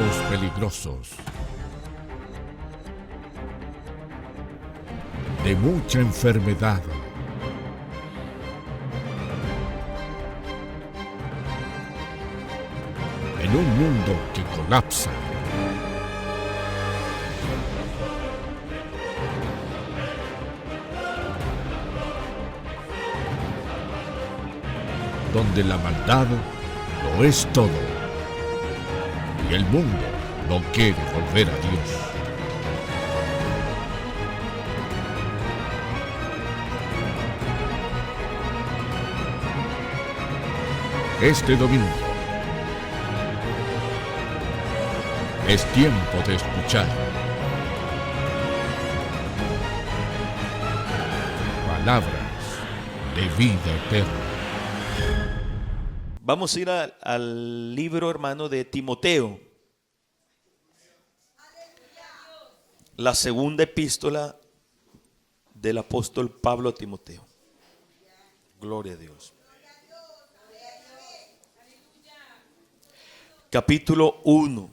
tiempos peligrosos, de mucha enfermedad, en un mundo que colapsa, donde la maldad lo es todo y el mundo no quiere volver a Dios. Este domingo es tiempo de escuchar palabras de vida eterna. Vamos a ir al libro, hermano, de Timoteo. La segunda epístola del apóstol Pablo a Timoteo. Gloria a Dios. Capítulo 1.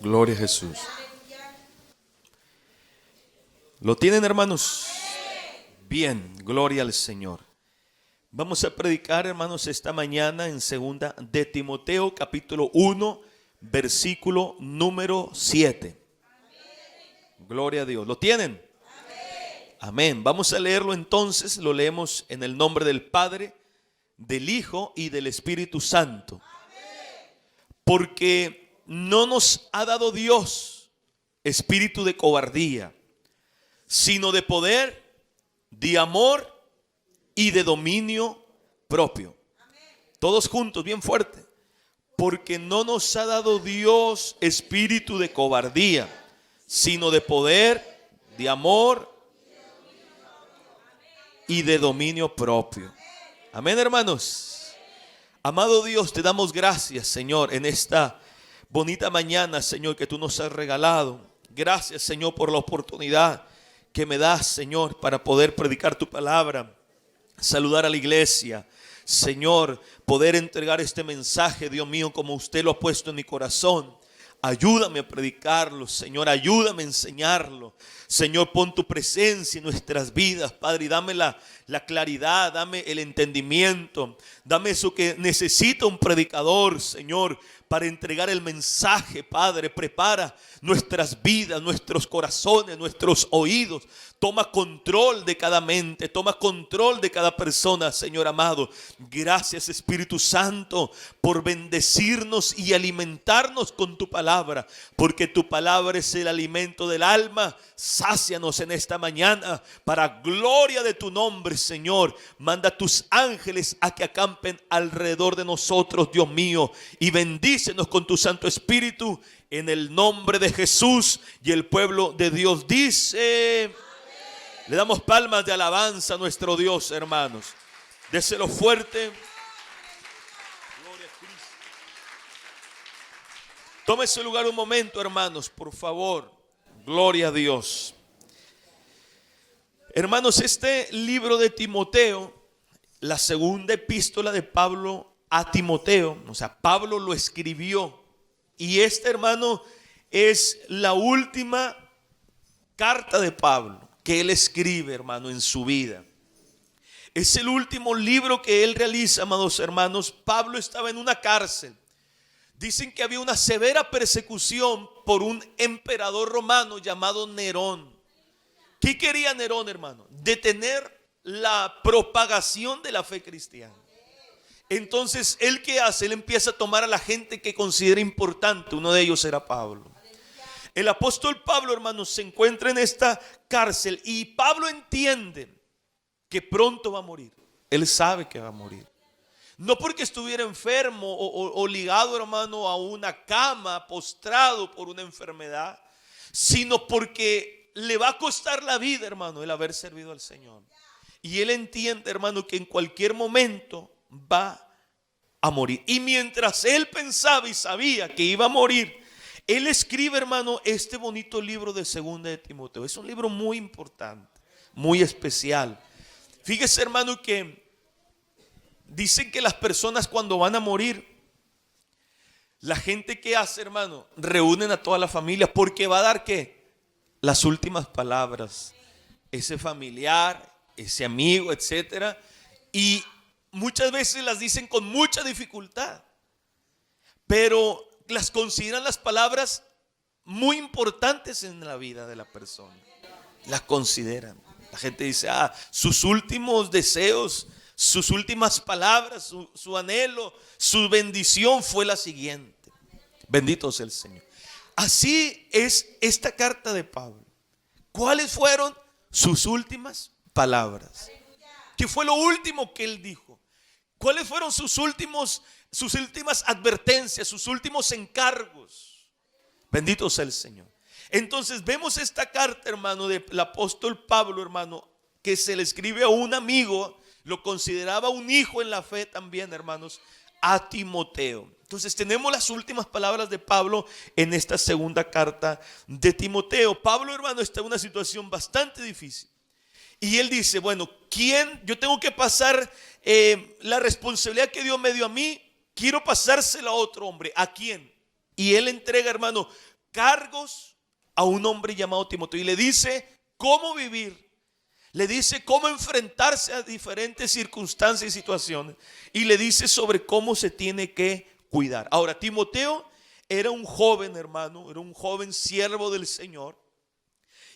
Gloria a Jesús. ¿Lo tienen, hermanos? Bien, gloria al Señor. Vamos a predicar, hermanos, esta mañana en segunda de Timoteo, capítulo 1, versículo número 7. Gloria a Dios. ¿Lo tienen? Amén. Vamos a leerlo entonces. Lo leemos en el nombre del Padre, del Hijo y del Espíritu Santo. Porque no nos ha dado Dios espíritu de cobardía, sino de poder, de amor y de dominio propio. Todos juntos, bien fuerte. Porque no nos ha dado Dios espíritu de cobardía, sino de poder, de amor y de dominio propio. Amén, hermanos. Amado Dios, te damos gracias, Señor, en esta bonita mañana, Señor, que tú nos has regalado. Gracias, Señor, por la oportunidad que me das, Señor, para poder predicar tu palabra, saludar a la iglesia, Señor, poder entregar este mensaje, Dios mío, como usted lo ha puesto en mi corazón. Ayúdame a predicarlo, Señor, ayúdame a enseñarlo. Señor, pon tu presencia en nuestras vidas, Padre, y dame la claridad, dame el entendimiento, dame eso que necesita un predicador, Señor, para entregar el mensaje, Padre. Prepara nuestras vidas, nuestros corazones, nuestros oídos. Toma control de cada mente, toma control de cada persona, Señor amado. Gracias, Espíritu Santo, por bendecirnos y alimentarnos con tu palabra, porque tu palabra es el alimento del alma. Sácianos en esta mañana para gloria de tu nombre, Señor. Manda a tus ángeles a que acampen alrededor de nosotros, Dios mío, y bendícenos con tu Santo Espíritu en el nombre de Jesús. Y el pueblo de Dios dice: le damos palmas de alabanza a nuestro Dios, hermanos. Déselo fuerte. Gloria a Cristo. Tome su lugar un momento, hermanos, por favor. Gloria a Dios. Hermanos, este libro de Timoteo, la segunda epístola de Pablo a Timoteo, o sea, Pablo lo escribió. Y este, hermano, es la última carta de Pablo que él escribe, hermano, en su vida. Es el último libro que él realiza, amados hermanos. Pablo estaba en una cárcel. Dicen que había una severa persecución por un emperador romano llamado Nerón. ¿Qué quería Nerón, hermano? Detener la propagación de la fe cristiana. Entonces, ¿él qué hace? Él empieza a tomar a la gente que considera importante. Uno de ellos era Pablo. El apóstol Pablo, hermanos, se encuentra en esta cárcel y Pablo entiende que pronto va a morir. Él sabe que va a morir. No porque estuviera enfermo o ligado, hermano, a una cama, postrado por una enfermedad, sino porque le va a costar la vida, hermano, el haber servido al Señor. Y él entiende, hermano, que en cualquier momento va a morir. Y mientras él pensaba y sabía que iba a morir, él escribe, hermano, este bonito libro de segunda de Timoteo. Es un libro muy importante, muy especial. Fíjese, hermano, que dicen que las personas cuando van a morir La gente que hace, hermano, reúnen a toda la familia porque va a dar ¿qué? Las últimas palabras. Ese familiar, ese amigo, etcétera. Y muchas veces las dicen con mucha dificultad, pero las consideran las palabras muy importantes en la vida de la persona. Las consideran. La gente dice, sus últimos deseos, sus últimas palabras, su anhelo, su bendición fue la siguiente. Bendito sea el Señor. Así es esta carta de Pablo. ¿Cuáles fueron sus últimas palabras? ¿Qué fue lo último que él dijo? ¿Cuáles fueron sus últimas advertencias, sus últimos encargos? Bendito sea el Señor. Entonces vemos esta carta, hermano, del apóstol Pablo, hermano, que se le escribe a un amigo, lo consideraba un hijo en la fe también, hermanos, a Timoteo. Entonces tenemos las últimas palabras de Pablo en esta segunda carta de Timoteo. Pablo, hermano, está en una situación bastante difícil. Y él dice, bueno, yo tengo que pasar la responsabilidad que Dios me dio a mí, quiero pasársela a otro hombre. ¿A quién? Y él entrega, hermano, cargos a un hombre llamado Timoteo y le dice cómo vivir. Le dice cómo enfrentarse a diferentes circunstancias y situaciones. Y le dice sobre cómo se tiene que cuidar. Ahora, Timoteo era un joven, hermano, era un joven siervo del Señor.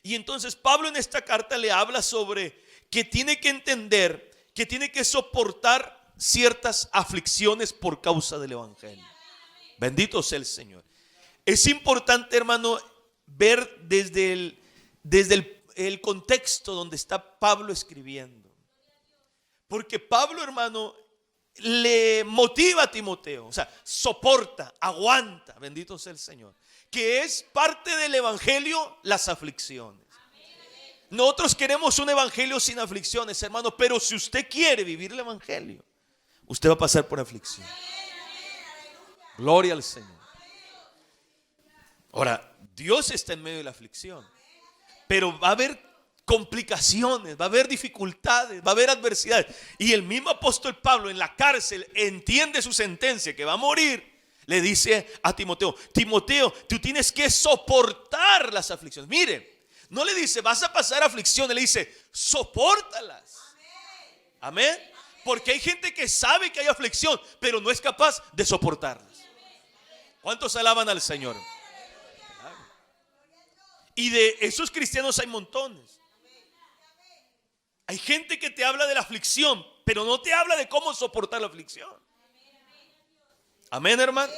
Y entonces Pablo en esta carta le habla sobre que tiene que entender, que tiene que soportar ciertas aflicciones por causa del evangelio. Bendito sea el Señor. Es importante, hermano, ver desde el contexto donde está Pablo escribiendo. Porque Pablo, hermano, le motiva a Timoteo, o sea, soporta, aguanta, bendito sea el Señor, que es parte del evangelio las aflicciones. Nosotros queremos un evangelio sin aflicciones, hermano, pero si usted quiere vivir el evangelio, usted va a pasar por aflicción. Gloria al Señor. Ahora, Dios está en medio de la aflicción, pero va a haber complicaciones, va a haber dificultades, va a haber adversidades. Y el mismo apóstol Pablo en la cárcel entiende su sentencia, que va a morir. Le dice a Timoteo, Timoteo, tú tienes que soportar las aflicciones. Mire, no le dice vas a pasar aflicciones, le dice sopórtalas. Amén. Porque hay gente que sabe que hay aflicción, pero no es capaz de soportarlas. ¿Cuántos alaban al Señor? Y de esos cristianos hay montones. Hay gente que te habla de la aflicción, pero no te habla de cómo soportar la aflicción. Amén, hermanos.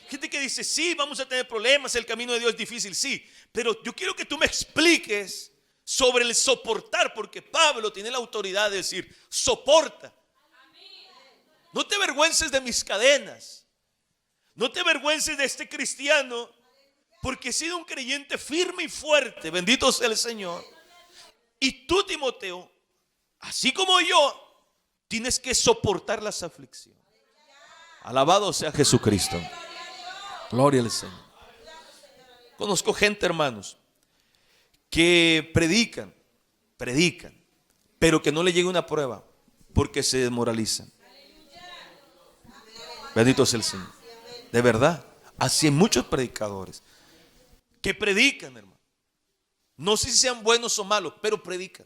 Gente que dice, sí, vamos a tener problemas, el camino de Dios es difícil, sí. Pero yo quiero que tú me expliques sobre el soportar, porque Pablo tiene la autoridad de decir, soporta. No te avergüences de mis cadenas. No te avergüences de este cristiano, porque he sido un creyente firme y fuerte. Bendito sea el Señor. Y tú, Timoteo, así como yo, tienes que soportar las aflicciones. Alabado sea Jesucristo. Gloria al Señor. Conozco gente, hermanos, que predican, pero que no le llega una prueba porque se desmoralizan. Bendito sea el Señor. De verdad, así hay muchos predicadores que predican, hermano. No sé si sean buenos o malos, pero predican.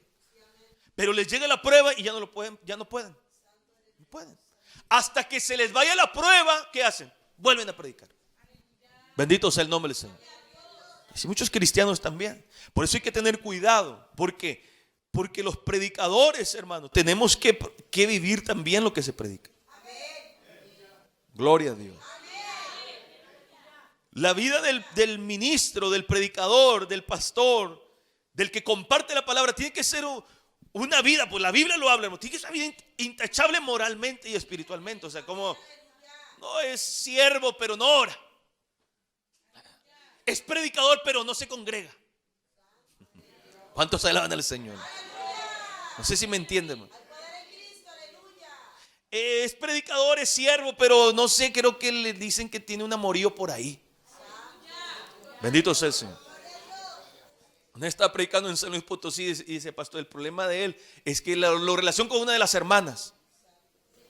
Pero les llega la prueba y ya no pueden. No pueden. Hasta que se les vaya la prueba, ¿qué hacen? Vuelven a predicar. Bendito sea el nombre del Señor. Y muchos cristianos también. Por eso hay que tener cuidado. Porque los predicadores, hermanos, tenemos que vivir también lo que se predica. Gloria a Dios. La vida del ministro, del predicador, del pastor, del que comparte la palabra, tiene que ser una vida, pues la Biblia lo habla, tiene que ser una vida intachable moralmente y espiritualmente. O sea, como no es siervo, pero no ora. Es predicador, pero no se congrega. ¿Cuántos alaban al Señor? No sé si me entienden. Es predicador, es siervo, pero no sé, creo que le dicen que tiene un amorío por ahí. Bendito sea el Señor. Una estaba predicando en San Luis Potosí y dice, pastor, el problema de él es que lo relaciona con una de las hermanas.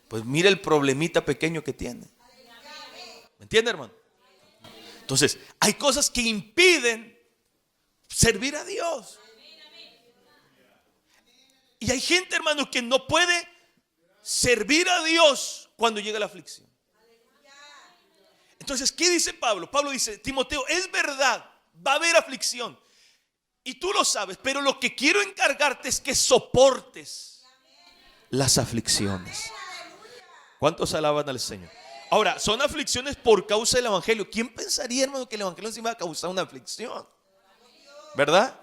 Pues mira el problemita pequeño que tiene. ¿Me entiende, hermano? Entonces, hay cosas que impiden servir a Dios. Y hay gente, hermano, que no puede servir a Dios cuando llega la aflicción. Entonces, ¿qué dice Pablo? Pablo dice: Timoteo, es verdad, va a haber aflicción. Y tú lo sabes, pero lo que quiero encargarte es que soportes las aflicciones. ¿Cuántos alaban al Señor? Ahora, son aflicciones por causa del evangelio. ¿Quién pensaría, hermano, que el evangelio se iba a causar una aflicción? ¿Verdad?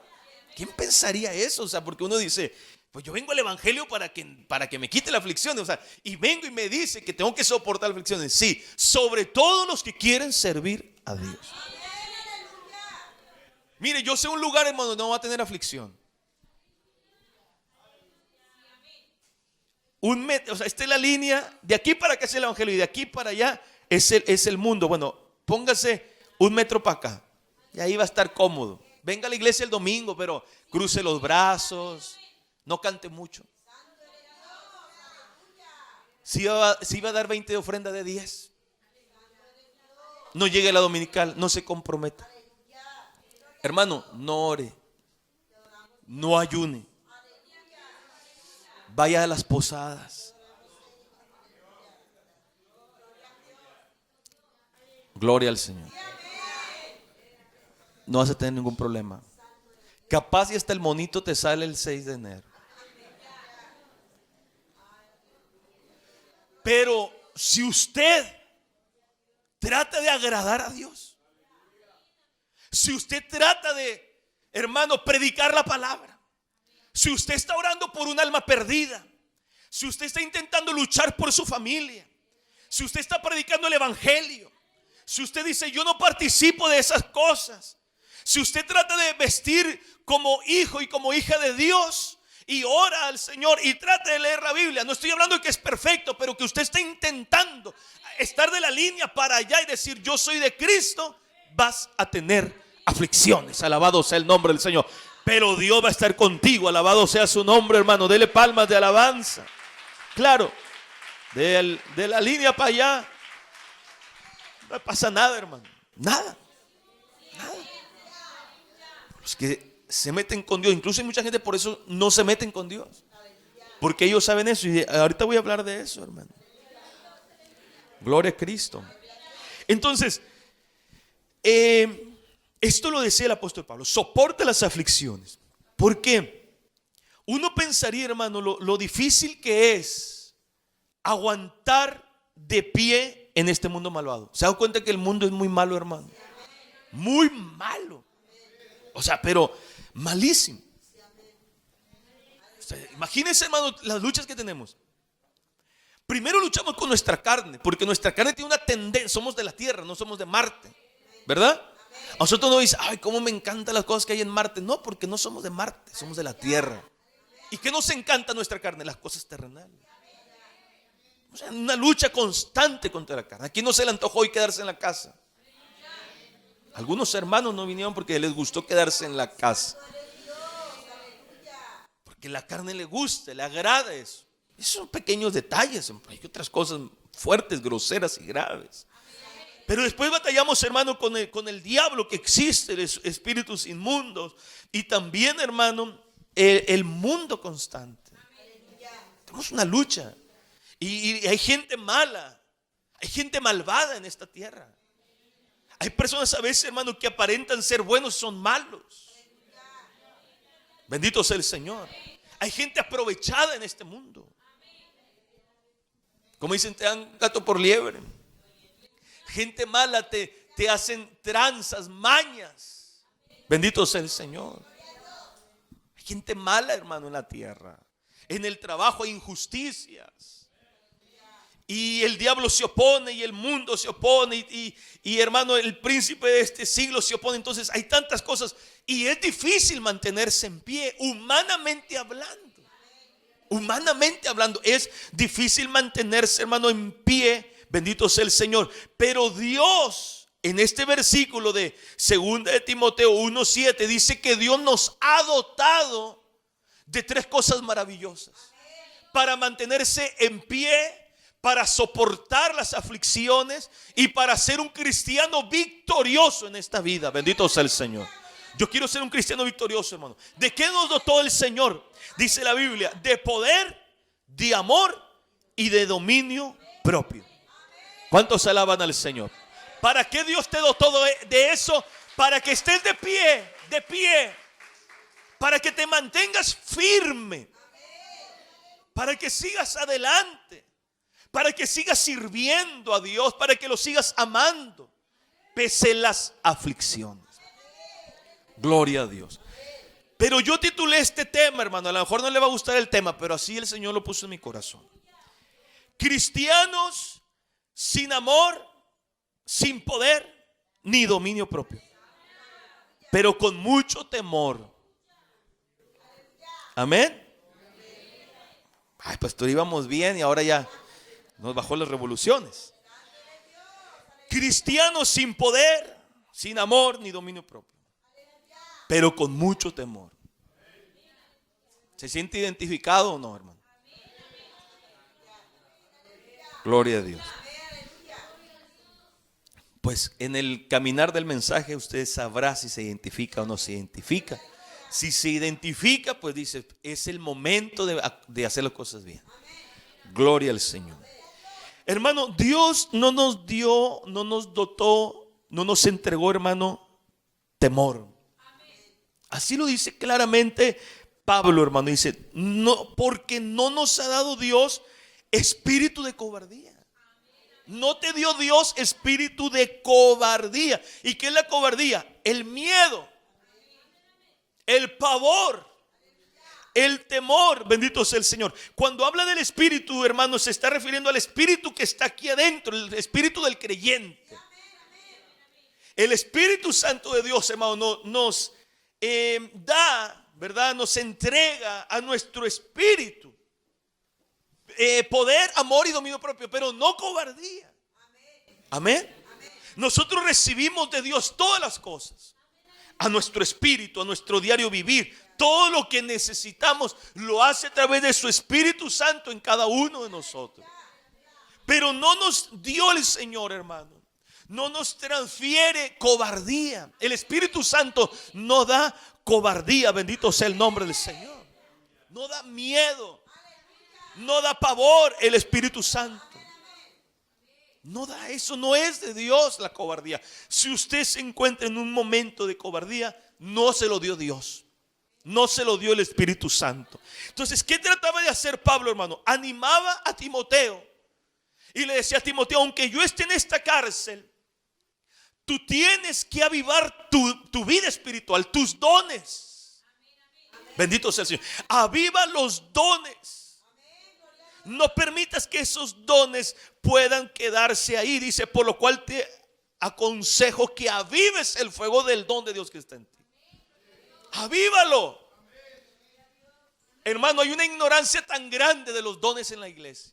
¿Quién pensaría eso? O sea, porque uno dice: pues yo vengo al evangelio para que me quite la aflicción. O sea, y vengo y me dice que tengo que soportar aflicciones. Sí, sobre todo los que quieren servir a Dios. Mire, yo sé un lugar, hermano, donde no va a tener aflicción. Un metro, o sea, esta es la línea. De aquí para acá es el evangelio y de aquí para allá es el mundo. Bueno, póngase 1 metro para acá y ahí va a estar cómodo. Venga a la iglesia el domingo, pero cruce los brazos, no cante mucho. Si iba a dar 20 de ofrenda de 10, no llegue a la dominical, no se comprometa. Hermano, no ore, no ayune, vaya a las posadas. Gloria al Señor. No vas a tener ningún problema. Capaz y hasta el monito te sale el 6 de enero. Pero si usted trata de agradar a Dios, si usted trata de, hermano, predicar la palabra, si usted está orando por un alma perdida, si usted está intentando luchar por su familia, si usted está predicando el evangelio, si usted dice: yo no participo de esas cosas, si usted trata de vestir como hijo y como hija de Dios y ora al Señor y trata de leer la Biblia, no estoy hablando de que es perfecto, pero que usted está intentando estar de la línea para allá y decir: yo soy de Cristo, vas a tener aflicciones. Alabado sea el nombre del Señor. Pero Dios va a estar contigo. Alabado sea su nombre, hermano. Dele palmas de alabanza. Claro, de la línea para allá no pasa nada, hermano. Nada. Los que se meten con Dios, incluso hay mucha gente por eso no se meten con Dios, porque ellos saben eso. Y ahorita voy a hablar de eso, hermano. Gloria a Cristo. Entonces, esto lo decía el apóstol Pablo: soporta las aflicciones. Porque uno pensaría, hermano, lo difícil que es aguantar de pie en este mundo malvado. ¿Se dan cuenta que el mundo es muy malo, hermano? Muy malo. O sea, pero malísimo. O sea, imagínense, hermano, las luchas que tenemos. Primero luchamos con nuestra carne, porque nuestra carne tiene una tendencia. Somos de la tierra, no somos de Marte, ¿verdad? A nosotros no dice: ay, cómo me encantan las cosas que hay en Marte. No, porque no somos de Marte, somos de la tierra. ¿Y qué nos encanta nuestra carne? Las cosas terrenales. O sea, una lucha constante contra la carne. Aquí no se le antojó hoy quedarse en la casa. Algunos hermanos no vinieron porque les gustó quedarse en la casa, porque la carne le gusta, le agrada eso. Esos son pequeños detalles. Hay otras cosas fuertes, groseras y graves. Pero después batallamos, hermano, con el diablo que existe, los espíritus inmundos. Y también, hermano, el mundo constante. Tenemos una lucha. Y hay gente mala, hay gente malvada en esta tierra. Hay personas a veces, hermano, que aparentan ser buenos y son malos. Bendito sea el Señor. Hay gente aprovechada en este mundo. Como dicen, te dan gato por liebre. Gente mala te hacen tranzas, mañas. Bendito sea el Señor. Hay gente mala, hermano, en la tierra. En el trabajo hay injusticias. Y el diablo se opone y el mundo se opone y hermano, el príncipe de este siglo se opone. Entonces hay tantas cosas y es difícil mantenerse en pie, humanamente hablando. Humanamente hablando es difícil mantenerse, hermano, en pie. Bendito sea el Señor. Pero Dios, en este versículo de 2 de Timoteo 1:7, dice que Dios nos ha dotado de 3 cosas maravillosas para mantenerse en pie, para soportar las aflicciones y para ser un cristiano victorioso en esta vida. Bendito sea el Señor. Yo quiero ser un cristiano victorioso, hermano. ¿De qué nos dotó el Señor? Dice la Biblia, de poder, de amor y de dominio propio. ¿Cuántos alaban al Señor? ¿Para qué Dios te dotó de eso? Para que estés de pie, para que te mantengas firme, para que sigas adelante, para que sigas sirviendo a Dios, para que lo sigas amando, pese las aflicciones. Gloria a Dios. Pero yo titulé este tema, hermano, a lo mejor no le va a gustar el tema, pero así el Señor lo puso en mi corazón. Cristianos sin amor, sin poder, ni dominio propio, pero con mucho temor. Amén. Ay, pastor, íbamos bien y ahora ya nos bajó las revoluciones. Cristianos sin poder, sin amor, ni dominio propio, pero con mucho temor. ¿Se siente identificado o no, hermano? Gloria a Dios. Pues en el caminar del mensaje usted sabrá si se identifica o no se identifica. Si se identifica, pues dice, es el momento de hacer las cosas bien. Gloria al Señor. Hermano, Dios no nos dio, no nos dotó, no nos entregó, hermano, temor. Así lo dice claramente Pablo, hermano. Dice, no, porque no nos ha dado Dios espíritu de cobardía. No te dio Dios espíritu de cobardía. ¿Y qué es la cobardía? El miedo, el pavor, el temor. Bendito sea el Señor. Cuando habla del espíritu, hermano, se está refiriendo al espíritu que está aquí adentro, el espíritu del creyente. El Espíritu Santo de Dios, hermano, nos da, ¿verdad? Nos entrega a nuestro espíritu poder, amor y dominio propio, pero no cobardía. Amén. Nosotros recibimos de Dios todas las cosas, a nuestro espíritu, a nuestro diario vivir. Todo lo que necesitamos lo hace a través de su Espíritu Santo en cada uno de nosotros. Pero no nos dio el Señor, hermano, no nos transfiere cobardía. El Espíritu Santo no da cobardía. Bendito sea el nombre del Señor. No da miedo, no da pavor. El Espíritu Santo no da eso. No es de Dios la cobardía. Si usted se encuentra en un momento de cobardía, no se lo dio Dios, no se lo dio el Espíritu Santo. Entonces, ¿qué trataba de hacer Pablo, hermano? Animaba a Timoteo y le decía a Timoteo, aunque yo esté en esta cárcel, tú tienes que avivar tu vida espiritual, tus dones. Bendito sea el Señor. Aviva los dones. No permitas que esos dones puedan quedarse ahí. Dice, por lo cual te aconsejo que avives el fuego del don de Dios que está en ti. Avívalo. Hermano, hay una ignorancia tan grande de los dones en la iglesia.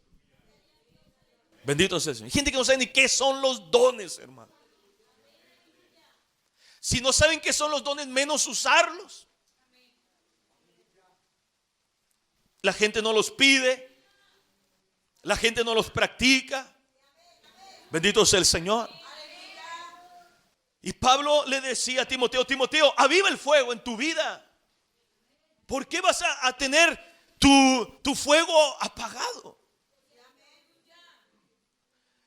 Bendito sea el Señor. Hay gente que no sabe ni qué son los dones, hermano. Si no saben qué son los dones, menos usarlos. La gente no los pide, la gente no los practica. Bendito sea el Señor. Y Pablo le decía a Timoteo, Timoteo, aviva el fuego en tu vida. ¿Por qué vas a tener tu fuego apagado?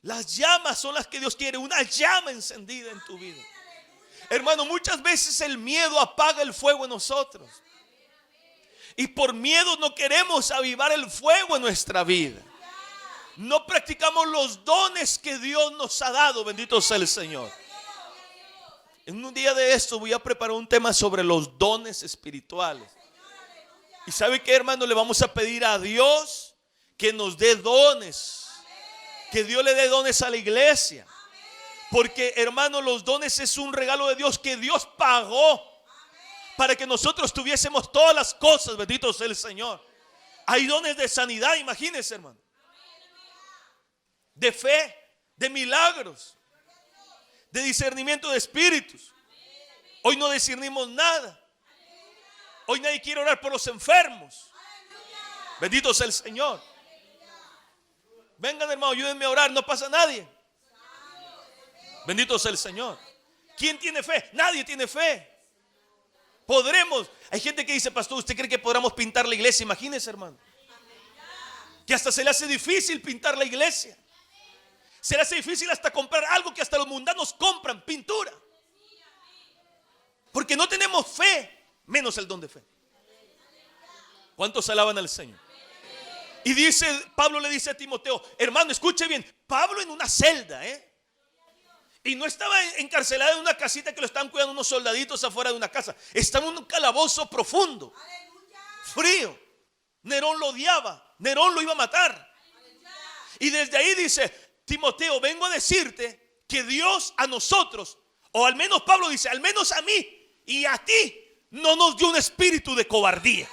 Las llamas son las que Dios quiere, una llama encendida en tu vida. Hermano, muchas veces el miedo apaga el fuego en nosotros. Y por miedo no queremos avivar el fuego en nuestra vida. No practicamos los dones que Dios nos ha dado. Bendito sea el Señor. En un día de esto voy a preparar un tema sobre los dones espirituales. Y ¿sabe qué, hermano? Le vamos a pedir a Dios que nos dé dones. Que Dios le dé dones a la iglesia. Porque, hermano, los dones es un regalo de Dios que Dios pagó para que nosotros tuviésemos todas las cosas. Bendito sea el Señor. Hay dones de sanidad, imagínense, hermano. De fe, de milagros, de discernimiento de espíritus. Hoy no discernimos nada. Hoy nadie quiere orar por los enfermos. Bendito sea el Señor. Vengan, hermano, ayúdenme a orar, no pasa nadie. Bendito sea el Señor. ¿Quién tiene fe? Nadie tiene fe. Podremos. Hay gente que dice, pastor, ¿usted cree que podamos pintar la iglesia? Imagínese, hermano, que hasta se le hace difícil pintar la iglesia. Se le hace difícil hasta comprar algo que hasta los mundanos compran, pintura. Porque no tenemos fe, menos el don de fe. ¿Cuántos alaban al Señor? Y dice, Pablo le dice a Timoteo, hermano, escuche bien, Pablo en una celda, y no estaba encarcelado en una casita que lo estaban cuidando unos soldaditos afuera de una casa. Estaba en un calabozo profundo, frío. Nerón lo odiaba, Nerón lo iba a matar. Y desde ahí dice, Timoteo, vengo a decirte que Dios a nosotros, o al menos Pablo dice, al menos a mí y a ti, no nos dio un espíritu de cobardía.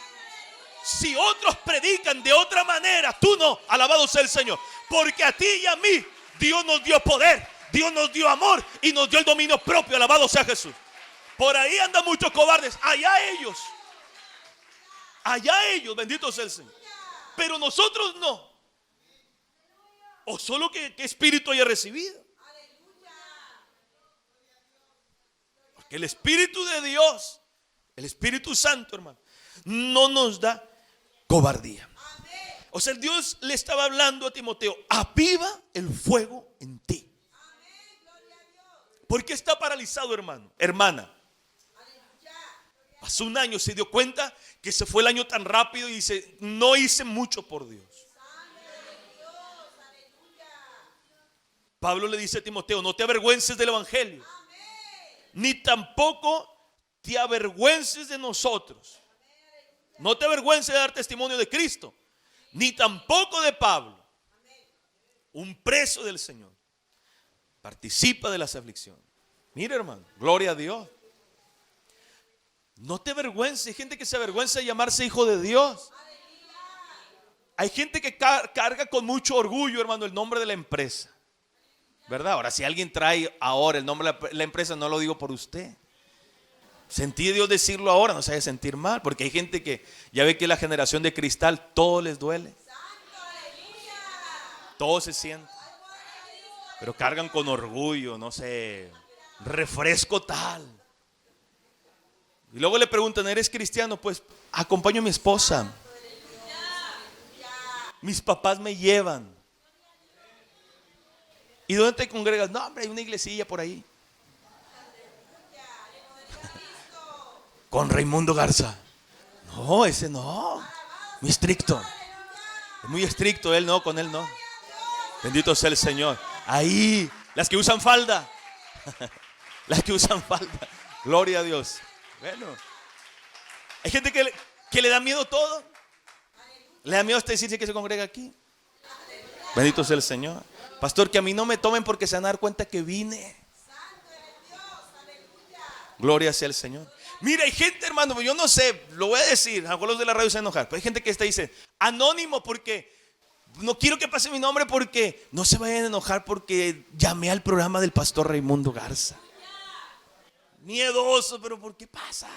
Si otros predican de otra manera, tú no, alabado sea el Señor. Porque a ti y a mí Dios nos dio poder, Dios nos dio amor y nos dio el dominio propio, alabado sea Jesús. Por ahí andan muchos cobardes, allá ellos, bendito sea el Señor. Pero nosotros no. O solo que espíritu haya recibido. Porque el Espíritu de Dios, el Espíritu Santo, hermano, no nos da cobardía. O sea, Dios le estaba hablando a Timoteo, aviva el fuego en ti. ¿Por qué está paralizado, hermano? Hermana, pasó un año, se dio cuenta que se fue el año tan rápido y dice, no hice mucho por Dios. Pablo le dice a Timoteo, no te avergüences del evangelio, ni tampoco te avergüences de nosotros. No te avergüences de dar testimonio de Cristo, ni tampoco de Pablo, un preso del Señor. Participa de las aflicciones. Mira, hermano, gloria a Dios. No te avergüences. Hay gente que se avergüenza de llamarse hijo de Dios. Hay gente que carga con mucho orgullo, hermano, el nombre de la empresa, ¿verdad? Ahora, si alguien trae ahora el nombre de la empresa, no lo digo por usted. Sentí Dios decirlo ahora, no se vaya a sentir mal, porque hay gente que ya ve que la generación de cristal, todo les duele, todo se siente, pero cargan con orgullo, no sé, refresco tal. Y luego le preguntan, ¿eres cristiano? Pues acompaño a mi esposa, mis papás me llevan. ¿Y dónde te congregas? No, hombre, hay una iglesilla por ahí. Con Raimundo Garza. No, ese no. Muy estricto. Es muy estricto él, no, con él no. Bendito sea el Señor. Ahí, las que usan falda. Las que usan falda. Gloria a Dios. Bueno, hay gente que le da miedo todo. Le da miedo hasta decirse que se congrega aquí. Bendito sea el Señor. Pastor, que a mí no me tomen porque se van a dar cuenta que vine. Gloria sea el Señor. Mira, hay gente, hermano, yo no sé, lo voy a decir, a los de la radio se van a enojar, pero hay gente que está dice, anónimo, porque no quiero que pase mi nombre, porque no se vayan a enojar porque llamé al programa del pastor Raimundo Garza. Miedoso, pero ¿por qué pasa?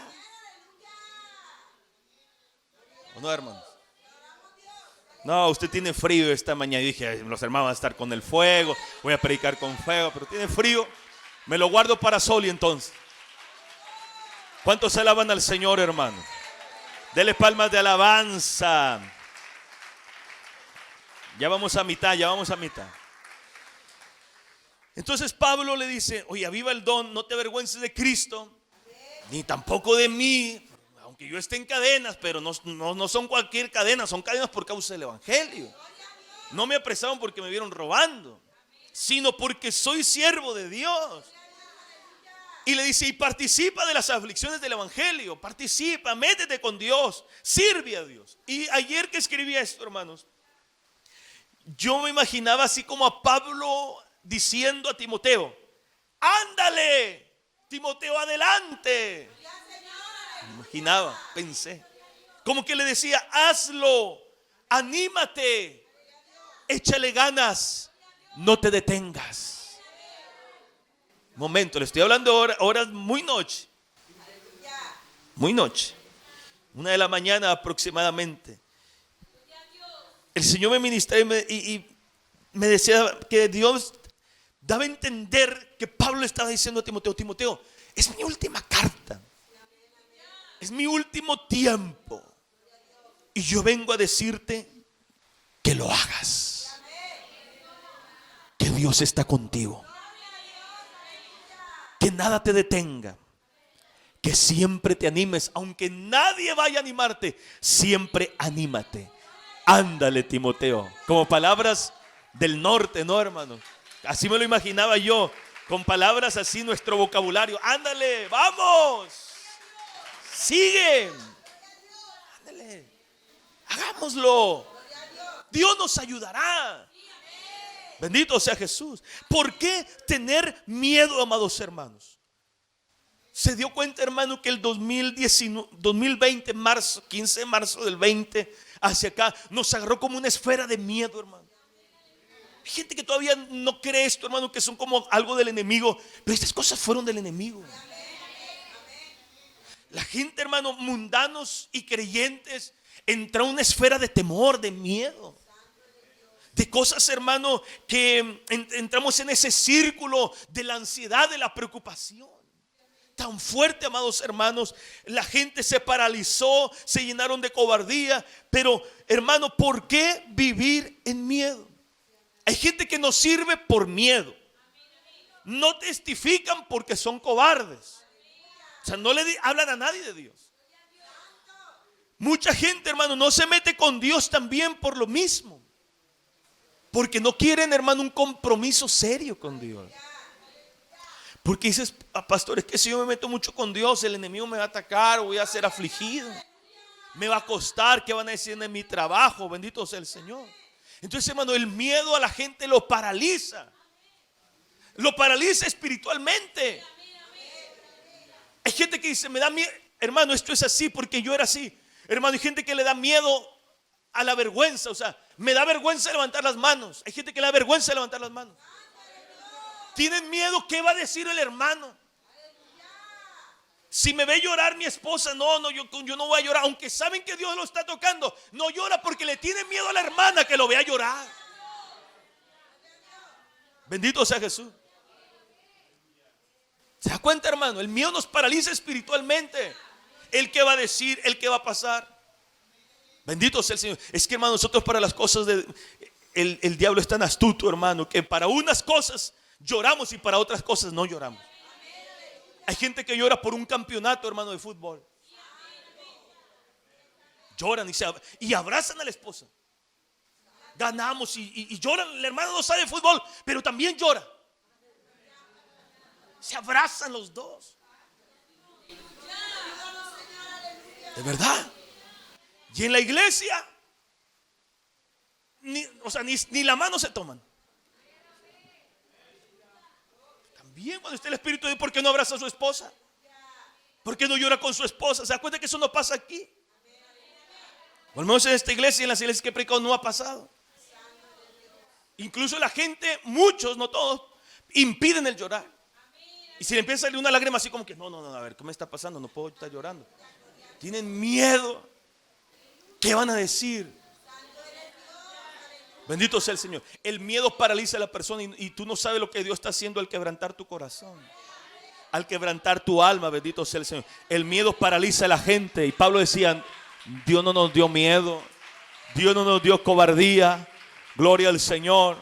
¿O no, hermanos? No, usted tiene frío esta mañana. Yo dije, los hermanos van a estar con el fuego, voy a predicar con fuego, pero tiene frío, me lo guardo para sol y entonces. ¿Cuántos alaban al Señor, hermano? Dele palmas de alabanza. Ya vamos a mitad. Entonces Pablo le dice, oye, aviva el don, no te avergüences de Cristo, ni tampoco de mí, aunque yo esté en cadenas, pero no son cualquier cadena, son cadenas por causa del evangelio. No me apresaron porque me vieron robando, sino porque soy siervo de Dios. Y le dice, y participa de las aflicciones del evangelio, participa, métete con Dios, sirve a Dios. Y ayer que escribía esto, hermanos, yo me imaginaba así como a Pablo diciendo a Timoteo, ándale, Timoteo, adelante. Me imaginaba, pensé, como que le decía, hazlo, anímate, échale ganas, no te detengas. Momento, le estoy hablando horas muy noche. Muy noche. 1 de la mañana aproximadamente. El Señor me ministra y me decía que Dios daba a entender que Pablo le estaba diciendo a Timoteo: Timoteo, es mi última carta, es mi último tiempo, y yo vengo a decirte que lo hagas, que Dios está contigo, que nada te detenga, que siempre te animes, aunque nadie vaya a animarte, siempre anímate. Ándale, Timoteo. Como palabras del norte, ¿no, hermano? Así me lo imaginaba yo, con palabras así nuestro vocabulario. Ándale, vamos, sigue, ándale, hagámoslo. Dios nos ayudará. Bendito sea Jesús. ¿Por qué tener miedo, amados hermanos? Se dio cuenta, hermano, que el 2020, marzo, 15 de marzo del 20 hacia acá, nos agarró como una esfera de miedo, hermano. Hay gente que todavía no cree esto, hermano, que son como algo del enemigo, pero estas cosas fueron del enemigo. La gente, hermano, mundanos y creyentes, entra a una esfera de temor, de miedo, de cosas, hermano, que entramos en ese círculo de la ansiedad, de la preocupación tan fuerte, amados hermanos. La gente se paralizó, se llenaron de cobardía. Pero, hermano, ¿por qué vivir en miedo? Hay gente que no sirve por miedo, no testifican porque son cobardes, o sea, no le hablan a nadie de Dios. Mucha gente, hermano, no se mete con Dios también por lo mismo, porque no quieren, hermano, un compromiso serio con Dios. Porque dices: pastor, es que si yo me meto mucho con Dios, el enemigo me va a atacar, voy a ser afligido, me va a costar, ¿qué van a decir de mi trabajo? Bendito sea el Señor. Entonces, hermano, el miedo a la gente lo paraliza espiritualmente. Hay gente que dice: me da miedo, hermano, esto es así porque yo era así. Hermano, hay gente que le da miedo a la vergüenza, o sea, me da vergüenza levantar las manos. Hay gente que le da vergüenza levantar las manos. Tienen miedo, ¿qué va a decir el hermano? Si me ve llorar mi esposa, yo no voy a llorar, aunque saben que Dios lo está tocando. No llora porque le tiene miedo a la hermana que lo vea llorar. Bendito sea Jesús. ¿Se da cuenta, hermano? El miedo nos paraliza espiritualmente. El que va a decir, el que va a pasar. Bendito sea el Señor. Es que, hermano, nosotros para las cosas el diablo es tan astuto, hermano, que para unas cosas lloramos y para otras cosas no lloramos. Hay gente que llora por un campeonato, hermano, de fútbol. Lloran y abrazan a la esposa. Ganamos y lloran. El hermano no sabe de fútbol, pero también llora. Se abrazan los dos. De verdad. Y en la iglesia ni la mano se toman. Bien, cuando está el Espíritu de Dios, ¿por qué no abraza a su esposa? ¿Por qué no llora con su esposa? ¿Se da cuenta que eso no pasa aquí? O al menos en esta iglesia y en las iglesias que he predicado no ha pasado. Incluso la gente, muchos, no todos, impiden el llorar. Y si le empieza a salir una lágrima así como que no, a ver, ¿qué me está pasando? No puedo estar llorando. Tienen miedo. ¿Qué van a decir? Bendito sea el Señor. El miedo paraliza a la persona y tú no sabes lo que Dios está haciendo al quebrantar tu corazón, al quebrantar tu alma. Bendito sea el Señor. El miedo paraliza a la gente. Y Pablo decía: Dios no nos dio miedo, Dios no nos dio cobardía. Gloria al Señor.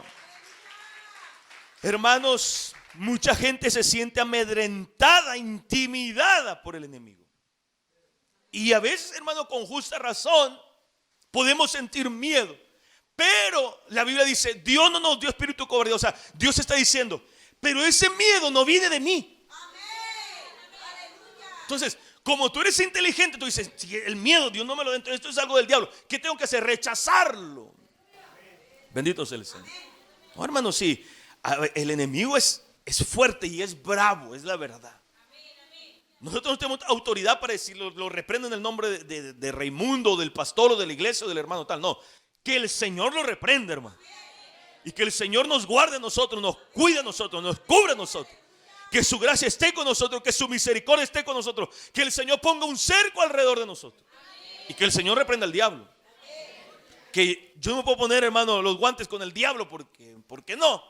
Hermanos, mucha gente se siente amedrentada, intimidada por el enemigo. Y a veces, hermano, con justa razón podemos sentir miedo. Pero la Biblia dice: Dios no nos dio espíritu de cobardía. O sea, Dios está diciendo: pero ese miedo no viene de mí. Entonces, como tú eres inteligente, tú dices: si el miedo Dios no me lo da, entonces esto es algo del diablo. ¿Qué tengo que hacer? Rechazarlo. Bendito sea el Señor. No, hermano, sí, el enemigo es fuerte y es bravo, es la verdad. Nosotros no tenemos autoridad para decirlo, lo reprendo en el nombre de Raimundo, del pastor o de la iglesia o del hermano tal. No, que el Señor lo reprenda, hermano. Y que el Señor nos guarde a nosotros, nos cuide a nosotros, nos cubre a nosotros. Que su gracia esté con nosotros, que su misericordia esté con nosotros. Que el Señor ponga un cerco alrededor de nosotros. Y que el Señor reprenda al diablo. que yo no me puedo poner, hermano, los guantes con el diablo, porque no.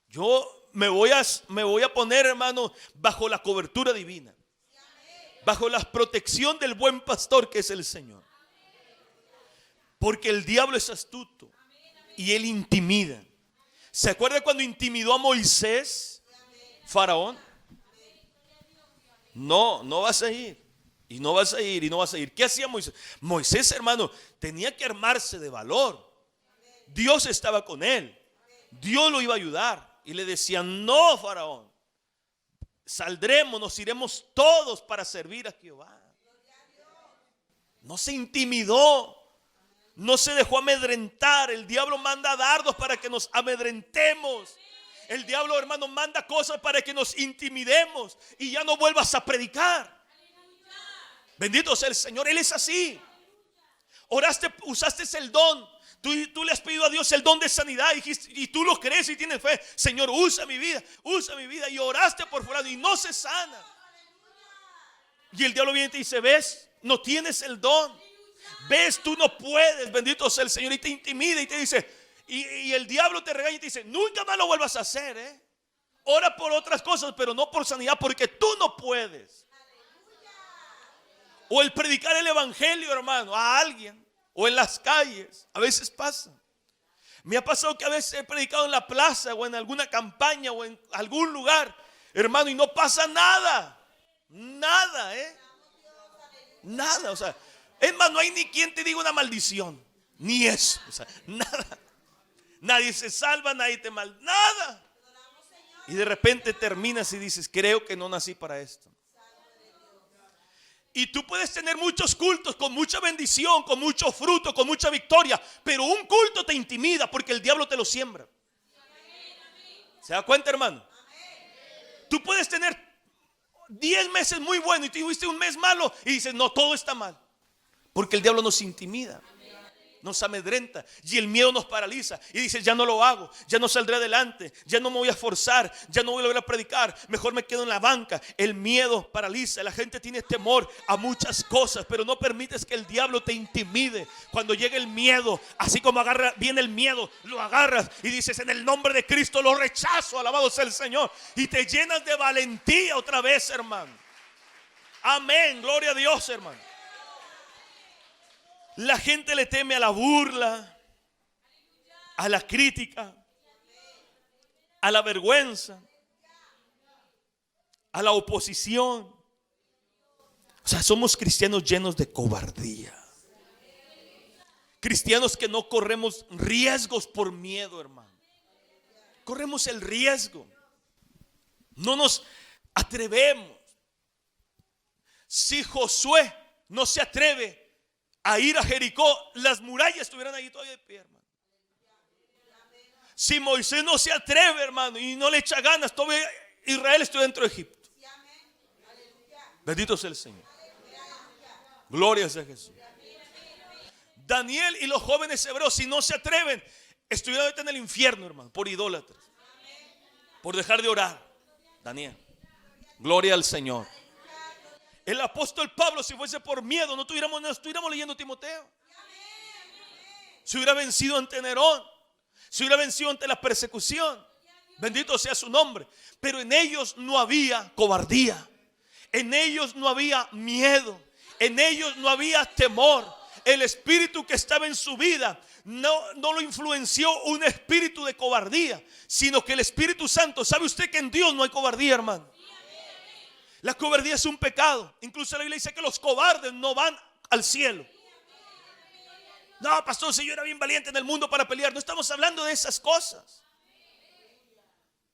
Yo me voy a poner, hermano, bajo la cobertura divina, bajo la protección del buen pastor que es el Señor. Porque el diablo es astuto y él intimida. ¿Se acuerda cuando intimidó a Moisés, Faraón? No vas a ir. Y no vas a ir, y no vas a ir. ¿Qué hacía Moisés? Moisés, hermano, tenía que armarse de valor. Dios estaba con él. Dios lo iba a ayudar. Y le decían: no, Faraón, saldremos, nos iremos todos para servir a Jehová. No se intimidó. No se dejó amedrentar. El diablo manda dardos para que nos amedrentemos. El diablo, hermano, manda cosas para que nos intimidemos y ya no vuelvas a predicar. Bendito sea el Señor. Él es así. Oraste, usaste el don. Tú le has pedido a Dios el don de sanidad y tú lo crees y tienes fe. Señor, usa mi vida. Y oraste por fulano y no se sana. Y el diablo viene y te dice: ves, no tienes el don. Ves, tú no puedes. Bendito sea el Señor. Y te intimida y te dice, y el diablo te regaña y te dice: nunca más lo vuelvas a hacer. Ora por otras cosas, pero no por sanidad, porque tú no puedes. O el predicar el evangelio, hermano, a alguien, o en las calles, a veces pasa. Me ha pasado que a veces he predicado en la plaza o en alguna campaña o en algún lugar, hermano, y no pasa nada. Nada, nada, o sea, es más, no hay ni quien te diga una maldición, ni eso, o sea, nada. Nadie se salva, nadie te nada. Y de repente terminas y dices: creo que no nací para esto. Y tú puedes tener muchos cultos con mucha bendición, con mucho fruto, con mucha victoria, pero un culto te intimida porque el diablo te lo siembra. ¿Se da cuenta, hermano? Tú puedes tener 10 meses muy buenos y tuviste un mes malo y dices: no, todo está mal. Porque el diablo nos intimida, nos amedrenta y el miedo nos paraliza. Y dices: ya no lo hago, ya no saldré adelante, ya no me voy a esforzar, ya no voy a lograr predicar, mejor me quedo en la banca. El miedo paraliza. La gente tiene temor a muchas cosas, pero no permites que el diablo te intimide. Cuando llega el miedo, así como viene el miedo, lo agarras y dices: en el nombre de Cristo lo rechazo, alabado sea el Señor. Y te llenas de valentía otra vez, hermano. Amén, gloria a Dios, hermano. La gente le teme a la burla, a la crítica, a la vergüenza, a la oposición. O sea, somos cristianos llenos de cobardía. Cristianos que no corremos riesgos por miedo, hermano. Corremos el riesgo. No nos atrevemos. Si Josué no se atreve a ir a Jericó, las murallas estuvieran ahí todavía de pie, hermano. Si Moisés no se atreve, hermano, y no le echa ganas, todavía Israel estuviera dentro de Egipto. Bendito sea el Señor. Gloria sea Jesús. Daniel y los jóvenes hebreos, si no se atreven, estuvieran ahorita en el infierno, hermano, por idólatras, por dejar de orar. Daniel, gloria al Señor. El apóstol Pablo, si fuese por miedo, no estuviéramos leyendo Timoteo. Se hubiera vencido ante Nerón, se hubiera vencido ante la persecución. Bendito sea su nombre. Pero en ellos no había cobardía, en ellos no había miedo, en ellos no había temor. El espíritu que estaba en su vida no lo influenció un espíritu de cobardía, sino que el Espíritu Santo. ¿Sabe usted que en Dios no hay cobardía, hermano? La cobardía es un pecado. Incluso la Biblia dice que los cobardes no van al cielo. No, pastor, si yo era bien valiente en el mundo para pelear. No estamos hablando de esas cosas.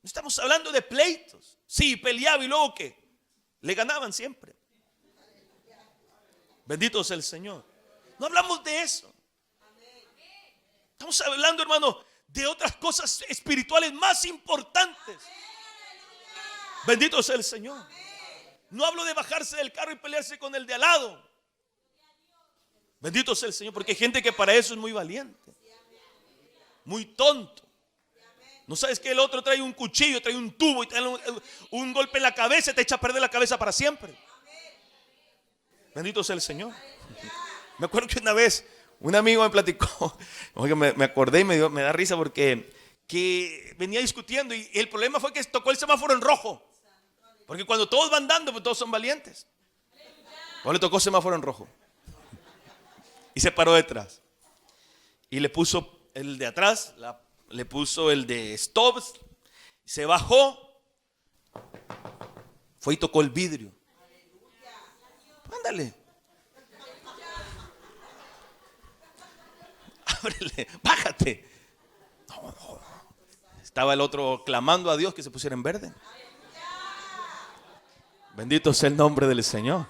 No estamos hablando de pleitos. Sí, peleaba y luego ¿qué? Le ganaban siempre. Bendito sea el Señor. No hablamos de eso. Estamos hablando, hermano, de otras cosas espirituales más importantes. Bendito sea el Señor. No hablo de bajarse del carro y pelearse con el de al lado. Bendito sea el Señor, porque hay gente que para eso es muy valiente, muy tonto. No sabes que el otro trae un cuchillo, trae un tubo y trae un golpe en la cabeza y te echa a perder la cabeza para siempre. Bendito sea el Señor. Me acuerdo que una vez Un amigo me platicó, oiga, me acordé y me da risa porque que venía discutiendo y el problema fue que tocó el semáforo en rojo. Porque cuando todos van dando, pues todos son valientes. O le tocó semáforo en rojo. Y se paró detrás. Y le puso el de atrás, le puso el de stops. Se bajó. Fue y tocó el vidrio. Ándale. Ábrele, bájate. No. Estaba el otro clamando a Dios que se pusiera en verde. Bendito sea el nombre del Señor.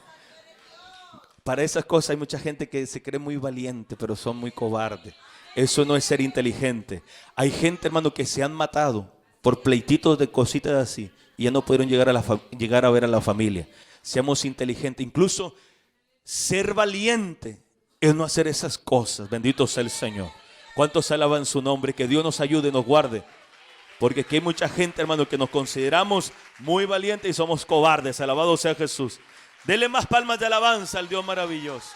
Para esas cosas hay mucha gente que se cree muy valiente, pero son muy cobardes. Eso no es ser inteligente. Hay gente, hermano, que se han matado por pleititos de cositas así y ya no pudieron llegar a ver a la familia. Seamos inteligentes. Incluso ser valiente es no hacer esas cosas. Bendito sea el Señor. ¿Cuántos alaban su nombre? Que Dios nos ayude y nos guarde. Porque aquí hay mucha gente, hermano, que nos consideramos muy valientes y somos cobardes. Alabado sea Jesús. Dele más palmas de alabanza al Dios maravilloso.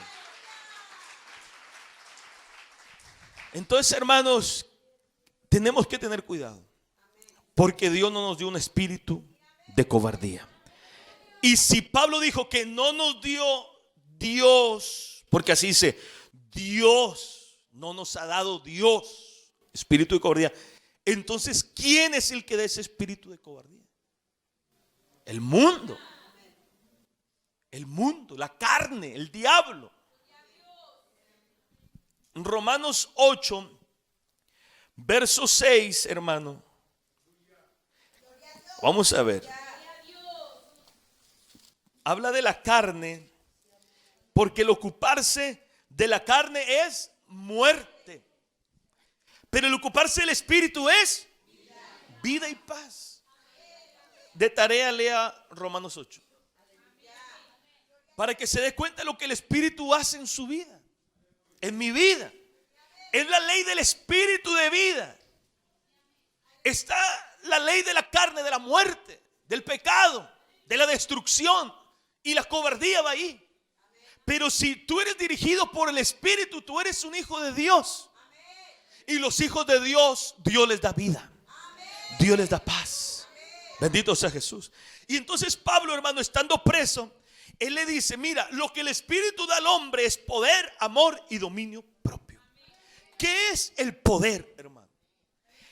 Entonces, hermanos, tenemos que tener cuidado. Porque Dios no nos dio un espíritu de cobardía. Y si Pablo dijo que no nos dio Dios, porque así dice, Dios no nos ha dado Dios espíritu de cobardía. Entonces, ¿quién es el que da ese espíritu de cobardía? El mundo. El mundo, la carne, el diablo. En Romanos 8, verso 6, hermano. Vamos a ver. Habla de la carne, porque el ocuparse de la carne es muerte. Pero el ocuparse del espíritu es vida y paz. De tarea lea Romanos 8. Para que se dé cuenta de lo que el espíritu hace en su vida, en mi vida. Es la ley del espíritu de vida. Está la ley de la carne, de la muerte, del pecado, de la destrucción. Y la cobardía va ahí. Pero si tú eres dirigido por el espíritu, tú eres un hijo de Dios. Y los hijos de Dios, Dios les da vida. Dios les da paz. Bendito sea Jesús. Y entonces Pablo, hermano, estando preso, él le dice, mira, lo que el espíritu da al hombre es poder, amor y dominio propio. ¿Qué es el poder, hermano?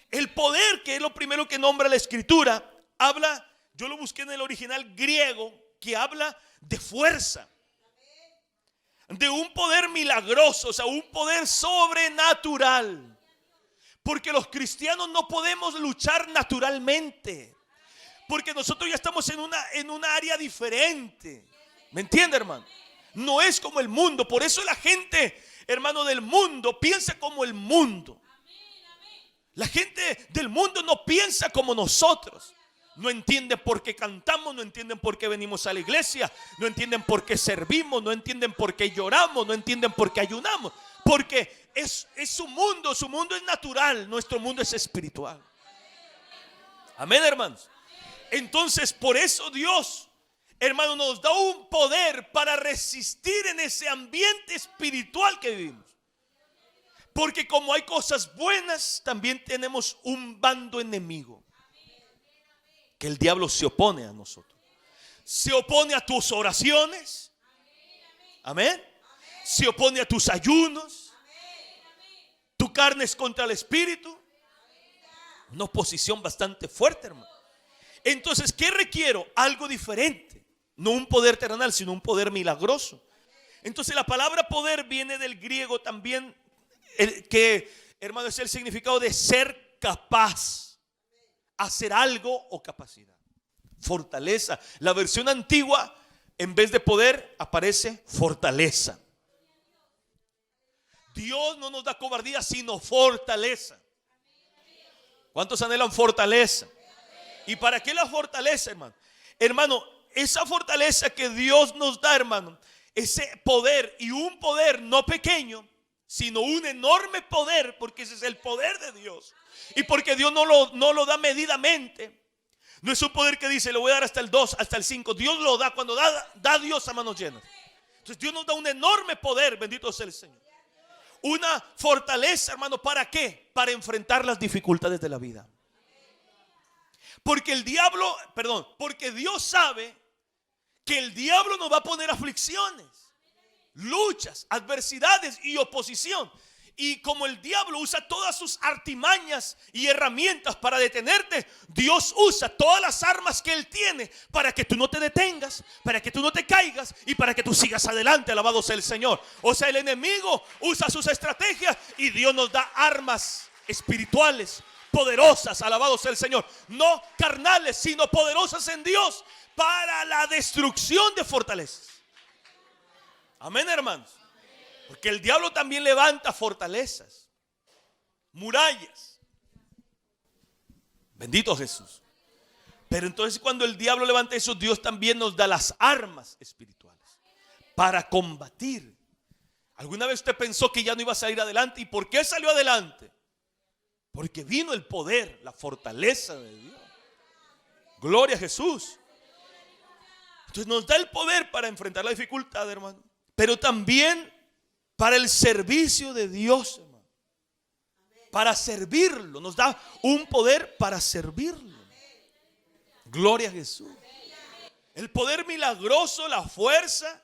El poder, que es lo primero que nombra la escritura, habla, yo lo busqué en el original griego, que habla de fuerza. De un poder milagroso, o sea, un poder sobrenatural. Porque los cristianos no podemos luchar naturalmente. Porque nosotros ya estamos en una área diferente. ¿Me entiende, hermano? No es como el mundo. Por eso la gente, hermano, del mundo piensa como el mundo. La gente del mundo no piensa como nosotros. No entienden por qué cantamos, no entienden por qué venimos a la iglesia, no entienden por qué servimos, no entienden por qué lloramos, no entienden por qué ayunamos. Porque es su mundo es natural, nuestro mundo es espiritual. Amén, hermanos. Entonces, por eso Dios, hermano, nos da un poder para resistir en ese ambiente espiritual que vivimos. Porque como hay cosas buenas, también tenemos un bando enemigo. Que el diablo se opone a nosotros. Se opone a tus oraciones. Amén. Se opone a tus ayunos. Tu carne es contra el espíritu. Una oposición bastante fuerte, hermano. Entonces, ¿qué requiero? Algo diferente. No un poder terrenal, sino un poder milagroso. Entonces, la palabra poder viene del griego también, que, hermano, es el significado de ser capaz. Hacer algo o capacidad. Fortaleza. La versión antigua, en vez de poder, aparece fortaleza. Dios no nos da cobardía, sino fortaleza. ¿Cuántos anhelan fortaleza? ¿Y para qué la fortaleza, hermano? Hermano, esa fortaleza que Dios nos da, hermano, ese poder, y un poder no pequeño, sino un enorme poder, porque ese es el poder de Dios. Y porque Dios no lo da medidamente. No es un poder que dice, le voy a dar hasta el 2, hasta el 5. Dios lo da cuando da Dios a manos llenas. Entonces Dios nos da un enorme poder, bendito sea el Señor. una fortaleza, hermano, ¿para qué? Para enfrentar las dificultades de la vida. Porque porque Dios sabe que el diablo nos va a poner aflicciones, luchas, adversidades y oposición. Y como el diablo usa todas sus artimañas y herramientas para detenerte, Dios usa todas las armas que Él tiene para que tú no te detengas, para que tú no te caigas y para que tú sigas adelante. Alabado sea el Señor. O sea, el enemigo usa sus estrategias y Dios nos da armas espirituales poderosas. Alabado sea el Señor. No carnales, sino poderosas en Dios para la destrucción de fortalezas. Amén, hermanos. Porque el diablo también levanta fortalezas, murallas. Bendito Jesús. Pero entonces cuando el diablo levanta eso, Dios también nos da las armas espirituales para combatir. ¿Alguna vez usted pensó que ya no iba a salir adelante? ¿Y por qué salió adelante? Porque vino el poder, la fortaleza de Dios. Gloria a Jesús. Entonces nos da el poder para enfrentar la dificultad, hermano. Pero también para el servicio de Dios, hermano. Para servirlo. Nos da un poder para servirlo. Gloria a Jesús. El poder milagroso, la fuerza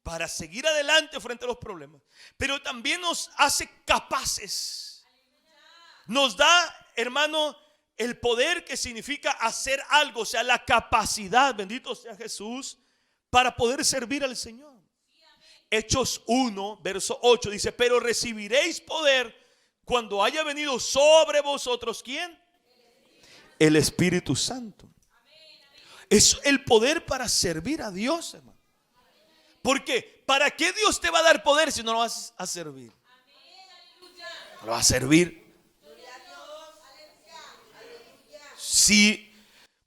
para seguir adelante frente a los problemas. Pero también nos hace capaces. Nos da, hermano, el poder que significa hacer algo. O sea, la capacidad, bendito sea Jesús, para poder servir al Señor. Hechos 1, verso 8 dice: pero recibiréis poder cuando haya venido sobre vosotros, ¿quién? El Espíritu Santo. Es el poder para servir a Dios, hermano. ¿Por qué? ¿Para qué Dios te va a dar poder si no lo vas a servir? No lo vas a servir. Sí.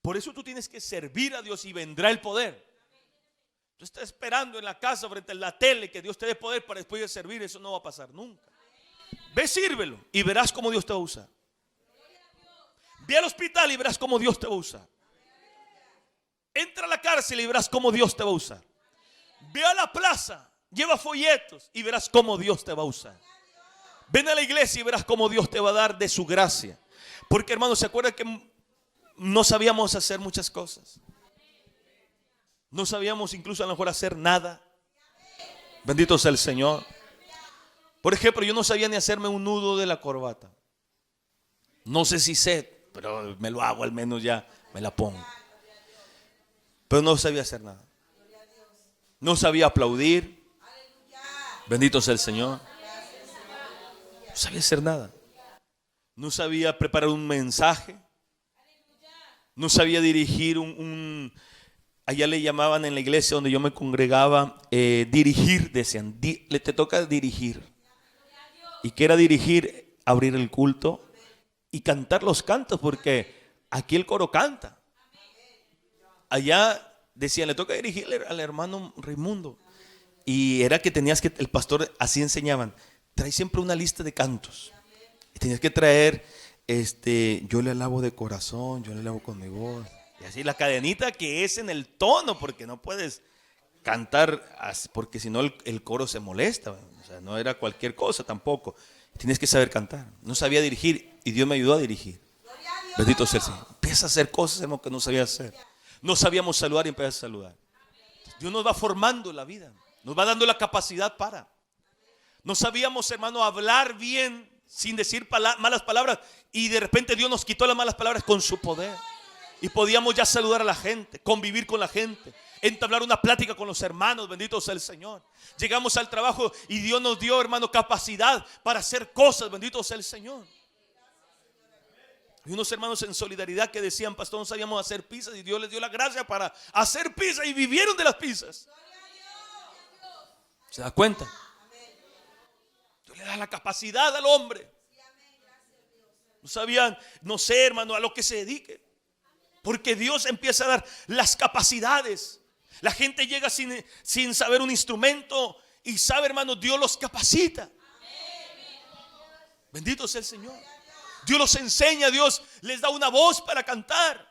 Por eso tú tienes que servir a Dios y vendrá el poder. Tú estás esperando en la casa frente a la tele que Dios te dé poder para después de servir. Eso no va a pasar nunca. Ve, sírvelo y verás cómo Dios te va a usar. Ve al hospital y verás cómo Dios te va a usar. Entra a la cárcel y verás cómo Dios te va a usar. Ve a la plaza, lleva folletos y verás cómo Dios te va a usar. Ven a la iglesia y verás cómo Dios te va a dar de su gracia. Porque, hermanos, ¿se acuerdan que no sabíamos hacer muchas cosas? No sabíamos incluso a lo mejor hacer nada. Bendito sea el Señor. Por ejemplo, yo no sabía ni hacerme un nudo de la corbata. No sé si sé, pero me lo hago, al menos ya me la pongo. Pero no sabía hacer nada. No sabía aplaudir. Bendito sea el Señor. No sabía hacer nada. No sabía preparar un mensaje. No sabía dirigir allá le llamaban en la iglesia donde yo me congregaba, dirigir, decían, te toca dirigir. ¿Y qué era dirigir? Abrir el culto y cantar los cantos, porque aquí el coro canta. Allá decían, le toca dirigirle al hermano Raimundo. Y era que el pastor, así enseñaban, trae siempre una lista de cantos. Y tenías que traer, yo le alabo de corazón, yo le alabo con mi voz. Y así la cadenita que es en el tono, porque no puedes cantar, porque si no el coro se molesta. O sea, no era cualquier cosa tampoco. Tienes que saber cantar. No sabía dirigir y Dios me ayudó a dirigir. Bendito sea el Señor. Empieza a hacer cosas, hermano, que no sabía hacer. No sabíamos saludar y empecé a saludar. Dios nos va formando la vida. Nos va dando la capacidad para. No sabíamos, hermano, hablar bien sin decir malas palabras. Y de repente Dios nos quitó las malas palabras con su poder. Y podíamos ya saludar a la gente, convivir con la gente, entablar una plática con los hermanos. Bendito sea el Señor. Llegamos al trabajo y Dios nos dio, hermano, capacidad para hacer cosas. Bendito sea el Señor. Y unos hermanos en solidaridad que decían, pastor, no sabíamos hacer pizzas, y Dios les dio la gracia para hacer pizzas y vivieron de las pizzas. ¿Se da cuenta? Dios le da la capacidad al hombre. No sabían, no sé, hermano, a lo que se dedique. Porque Dios empieza a dar las capacidades. La gente llega sin saber un instrumento y sabe, hermano, Dios los capacita. Bendito sea el Señor. Dios los enseña, Dios les da una voz para cantar.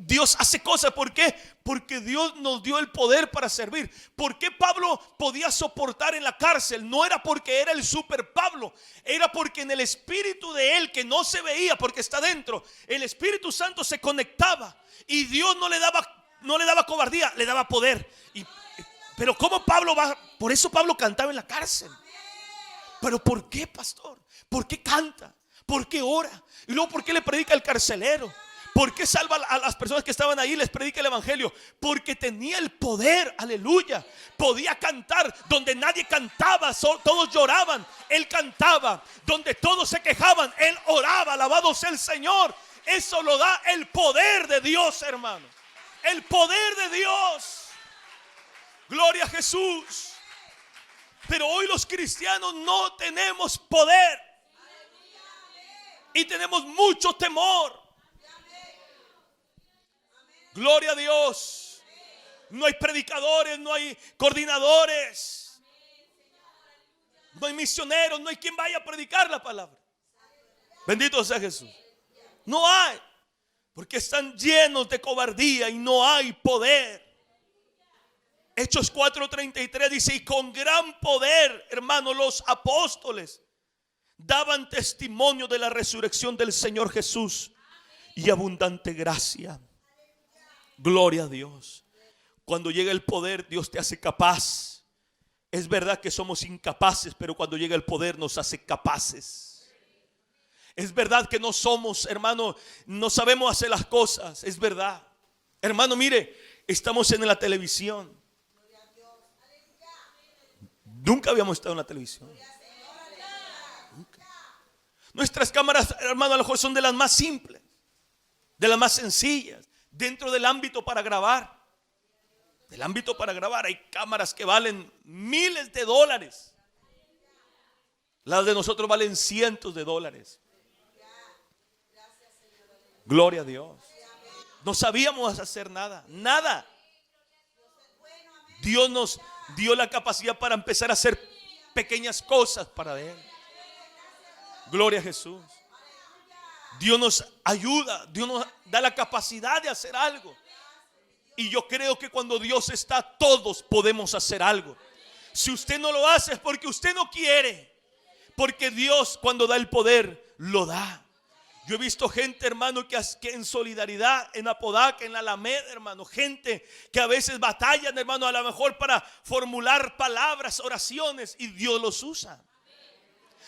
Dios hace cosas. ¿Por qué? Porque Dios nos dio el poder para servir. ¿Por qué Pablo podía soportar en la cárcel? No era porque era el super Pablo, era porque en el espíritu de él, que no se veía porque está dentro, el Espíritu Santo se conectaba y Dios no le daba cobardía, le daba poder. Pero ¿cómo Pablo va? Por eso Pablo cantaba en la cárcel. ¿Pero por qué, pastor? ¿Por qué canta? ¿Por qué ora? Y luego, ¿por qué le predica al carcelero? ¿Por qué salva a las personas que estaban ahí? Les predica el evangelio. Porque tenía el poder, aleluya. Podía cantar donde nadie cantaba, todos lloraban, él cantaba. Donde todos se quejaban, él oraba. Alabado sea el Señor. Eso lo da el poder de Dios, hermano. El poder de Dios. Gloria a Jesús. Pero hoy los cristianos no tenemos poder. Y tenemos mucho temor. Gloria a Dios. No hay predicadores, no hay coordinadores, no hay misioneros, no hay quien vaya a predicar la palabra. Bendito sea Jesús. No hay, porque están llenos de cobardía y no hay poder. Hechos 4:33 dice: y con gran poder, hermanos, los apóstoles daban testimonio de la resurrección del Señor Jesús y abundante gracia. Gloria a Dios. Cuando llega el poder, Dios te hace capaz. Es verdad que somos incapaces, pero cuando llega el poder nos hace capaces. Es verdad que no somos, hermano, no sabemos hacer las cosas. Es verdad. Hermano, mire, estamos en la televisión. Nunca habíamos estado en la televisión. Nunca. Nuestras cámaras, hermano, a lo mejor son de las más simples, de las más sencillas. Dentro del ámbito para grabar, del ámbito para grabar, hay cámaras que valen miles de dólares. Las de nosotros valen cientos de dólares. Gloria a Dios. No sabíamos hacer nada, nada. Dios nos dio la capacidad para empezar a hacer pequeñas cosas para Él. Gloria a Jesús. Dios nos ayuda, Dios nos da la capacidad de hacer algo. Y yo creo que cuando Dios está, todos podemos hacer algo. Si usted no lo hace es porque usted no quiere. Porque Dios, cuando da el poder, lo da. Yo he visto gente, hermano, que en solidaridad, en Apodaca, en la Alameda, hermano, gente que a veces batallan, hermano, a lo mejor para formular palabras, oraciones, y Dios los usa.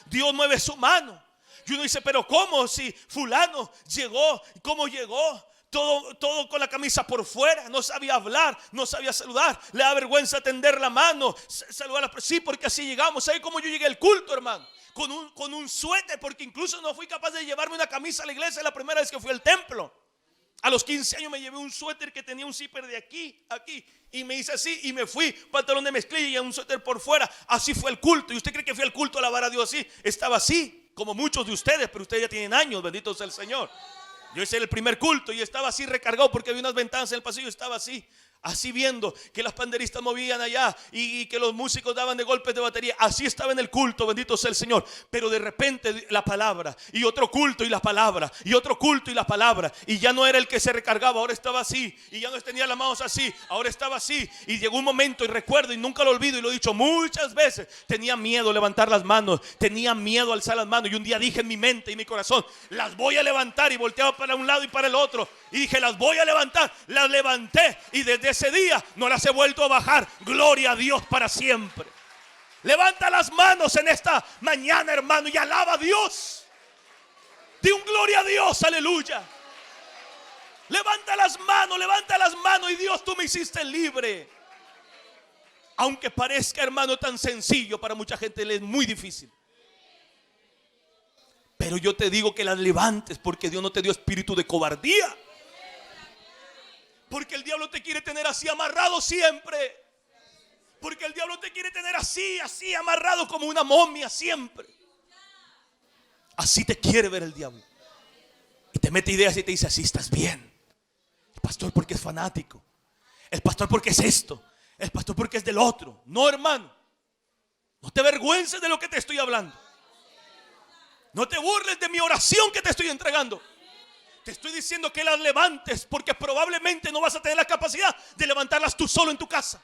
Dios mueve su mano. Y uno dice: pero ¿cómo? Si fulano llegó, ¿cómo llegó? Todo con la camisa por fuera, no sabía hablar, no sabía saludar, le da vergüenza tender la mano, saludar a la persona. Sí, porque así llegamos. ¿Sabe cómo yo llegué al culto, hermano? Con un suéter, porque incluso no fui capaz de llevarme una camisa a la iglesia la primera vez que fui al templo. A los 15 años me llevé un suéter que tenía un zipper de aquí, y me hice así y me fui, pantalón de mezclilla y un suéter por fuera. Así fue el culto. ¿Y usted cree que fui al culto a alabar a Dios así? Estaba así, como muchos de ustedes, pero ustedes ya tienen años, bendito sea el Señor. Yo hice el primer culto y estaba así recargado porque había unas ventanas en el pasillo. Estaba así viendo que las panderistas movían allá y que los músicos daban de golpes de batería. Así estaba en el culto, bendito sea el Señor. Pero de repente la palabra, y otro culto y la palabra, y otro culto y la palabra, y ya no era el que se recargaba, ahora estaba así. Y ya no tenía las manos así, ahora estaba así. Y llegó un momento, y recuerdo, y nunca lo olvido, y lo he dicho muchas veces, tenía miedo levantar las manos, tenía miedo alzar las manos. Y un día dije en mi mente y mi corazón: las voy a levantar. Y volteaba para un lado y para el otro, y dije: las voy a levantar. Las levanté, y desde ese día no las he vuelto a bajar. Gloria a Dios para siempre. Levanta las manos en esta mañana, hermano, y alaba a Dios. Di un gloria a Dios, aleluya. Levanta las manos y Dios, tú me hiciste libre. Aunque parezca, hermano, tan sencillo, para mucha gente le es muy difícil. Pero yo te digo que las levantes, porque Dios no te dio espíritu de cobardía. Porque el diablo te quiere tener así amarrado siempre. Porque el diablo te quiere tener así amarrado como una momia siempre. Así te quiere ver el diablo. Y te mete ideas y te dice: así estás bien. El pastor porque es fanático. El pastor porque es esto. El pastor porque es del otro. No, hermano. No te avergüences de lo que te estoy hablando. No te burles de mi oración que te estoy entregando. Te estoy diciendo que las levantes, porque probablemente no vas a tener la capacidad de levantarlas tú solo en tu casa.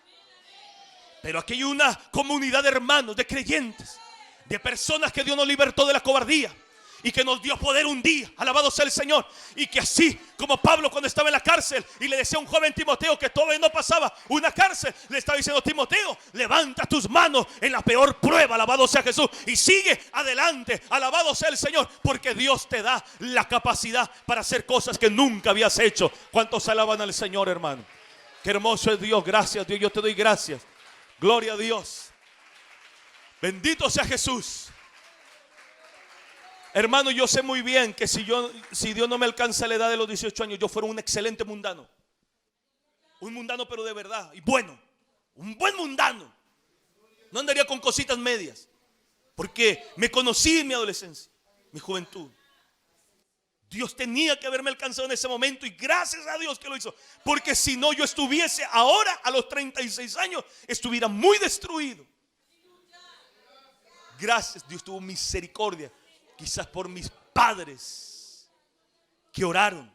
Pero aquí hay una comunidad de hermanos, de creyentes, de personas que Dios nos libertó de la cobardía y que nos dio poder un día. Alabado sea el Señor. Y que así como Pablo, cuando estaba en la cárcel y le decía a un joven Timoteo que todavía no pasaba una cárcel, le estaba diciendo: Timoteo, levanta tus manos en la peor prueba, alabado sea Jesús, y sigue adelante, alabado sea el Señor, porque Dios te da la capacidad para hacer cosas que nunca habías hecho. ¿Cuántos alaban al Señor, hermano? Qué hermoso es Dios. Gracias, Dios, yo te doy gracias. Gloria a Dios. Bendito sea Jesús. Hermano, yo sé muy bien que si Dios no me alcanza a la edad de los 18 años, yo fuera un excelente mundano. Un mundano pero de verdad, y bueno, un buen mundano. No andaría con cositas medias, porque me conocí en mi adolescencia, mi juventud. Dios tenía que haberme alcanzado en ese momento, y gracias a Dios que lo hizo. Porque si no, yo estuviese ahora a los 36 años, estuviera muy destruido. Gracias, Dios tuvo misericordia. Quizás por mis padres que oraron,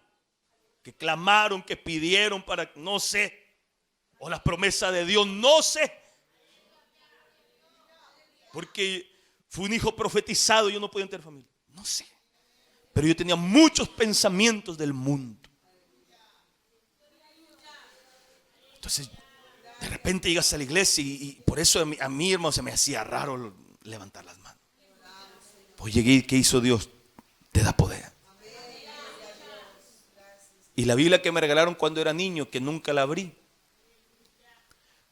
que clamaron, que pidieron para, no sé, o la promesa de Dios, no sé. Porque fue un hijo profetizado y yo no podía tener familia, no sé. Pero yo tenía muchos pensamientos del mundo. Entonces, de repente llegas a la iglesia y por eso a mí, hermano, se me hacía raro levantar las manos. Pues llegué y ¿qué hizo Dios? Te da poder. Y la Biblia que me regalaron cuando era niño, que nunca la abrí,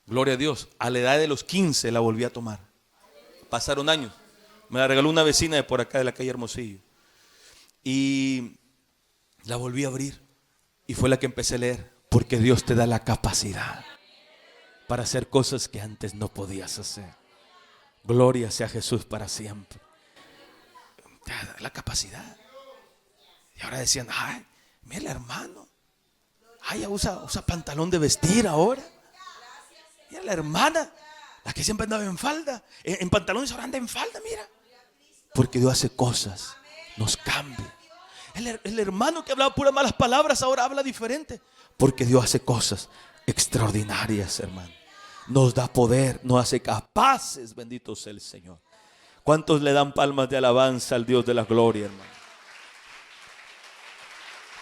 gloria a Dios, a la edad de los 15 la volví a tomar. Pasaron años. Me la regaló una vecina de por acá, de la calle Hermosillo. Y la volví a abrir. Y fue la que empecé a leer. Porque Dios te da la capacidad para hacer cosas que antes no podías hacer. Gloria sea Jesús para siempre. Te da la capacidad. Y ahora decían: ay, mira el hermano, ay, ya usa pantalón de vestir ahora. Mira la hermana, la que siempre andaba en falda, en pantalones, ahora anda en falda, mira. Porque Dios hace cosas, nos cambia. El hermano que hablaba puras malas palabras ahora habla diferente. Porque Dios hace cosas extraordinarias, hermano. Nos da poder, nos hace capaces. Bendito sea el Señor. ¿Cuántos le dan palmas de alabanza al Dios de la gloria, hermano?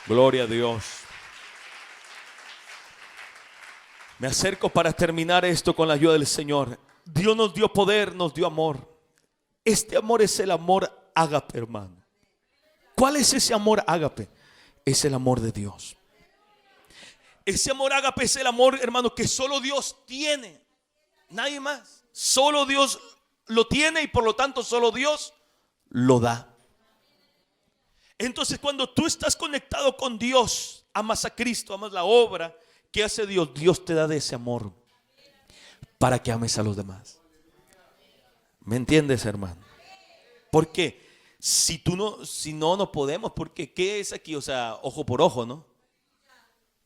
Gloria a Dios. Me acerco para terminar esto con la ayuda del Señor. Dios nos dio poder, nos dio amor. Este amor es el amor ágape, hermano. ¿Cuál es ese amor ágape? Es el amor de Dios. Ese amor ágape es el amor, hermano, que solo Dios tiene. Nadie más. Solo Dios lo tiene y por lo tanto solo Dios lo da. Entonces, cuando tú estás conectado con Dios, amas a Cristo, amas la obra que hace Dios, Dios te da de ese amor para que ames a los demás. ¿Me entiendes, hermano? Porque si no podemos, porque ¿qué es aquí? O sea, ojo por ojo, ¿no?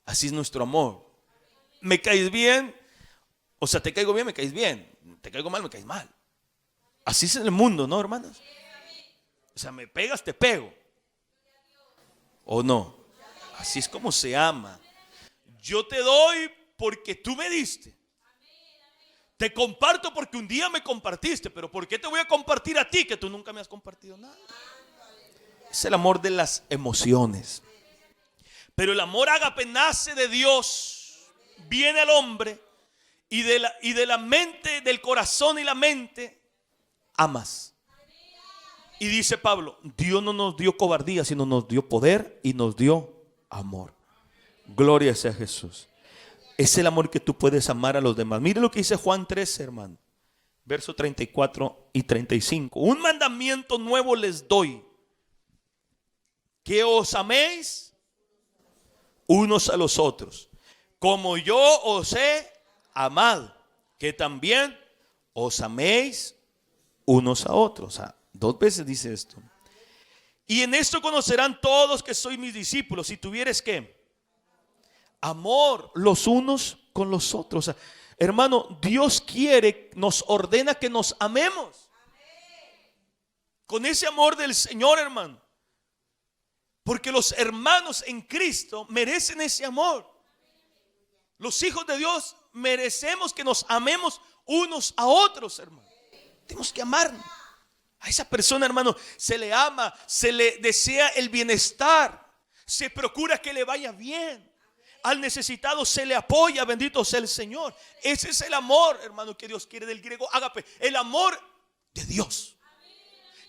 Así es nuestro amor. Me caes bien, o sea, te caigo bien, me caes bien. Te caigo mal, me caes mal. Así es en el mundo, ¿no, hermanos? O sea, me pegas, te pego. ¿O no? Así es como se ama. Yo te doy porque tú me diste. Te comparto porque un día me compartiste. Pero ¿por qué te voy a compartir a ti que tú nunca me has compartido nada? Es el amor de las emociones. Pero el amor ágape nace de Dios. Viene al hombre. Y de la mente, del corazón y la mente, amas. Y dice Pablo: Dios no nos dio cobardía, sino nos dio poder y nos dio amor. Gloria sea Jesús. Es el amor que tú puedes amar a los demás. Mire lo que dice Juan 13, hermano. Verso 34 y 35. Un mandamiento nuevo les doy: que os améis unos a los otros, como yo os he amado, que también os améis unos a otros. O sea, 2 veces dice esto. Y en esto conocerán todos que sois mis discípulos, si tuvieres ¿qué? Amor los unos con los otros. O sea, hermano, Dios quiere, nos ordena que nos amemos. Con ese amor del Señor, hermano. Porque los hermanos en Cristo merecen ese amor. Los hijos de Dios merecemos que nos amemos unos a otros, hermano. Tenemos que amarnos. A esa persona, hermano, se le ama, se le desea el bienestar, se procura que le vaya bien. Al necesitado se le apoya, bendito sea el Señor. Ese es el amor, hermano, que Dios quiere, del griego ágape, el amor de Dios,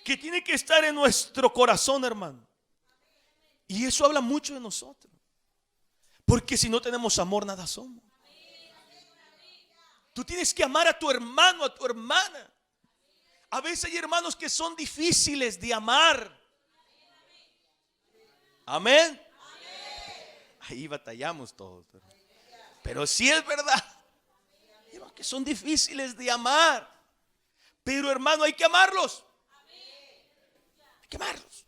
que tiene que estar en nuestro corazón, hermano. Y eso habla mucho de nosotros, porque si no tenemos amor, nada somos. Tú tienes que amar a tu hermano, a tu hermana. A veces hay hermanos que son difíciles de amar. Amén. Ahí batallamos todos. Pero sí es verdad que son difíciles de amar. Pero hermano, hay que amarlos. Hay que amarlos.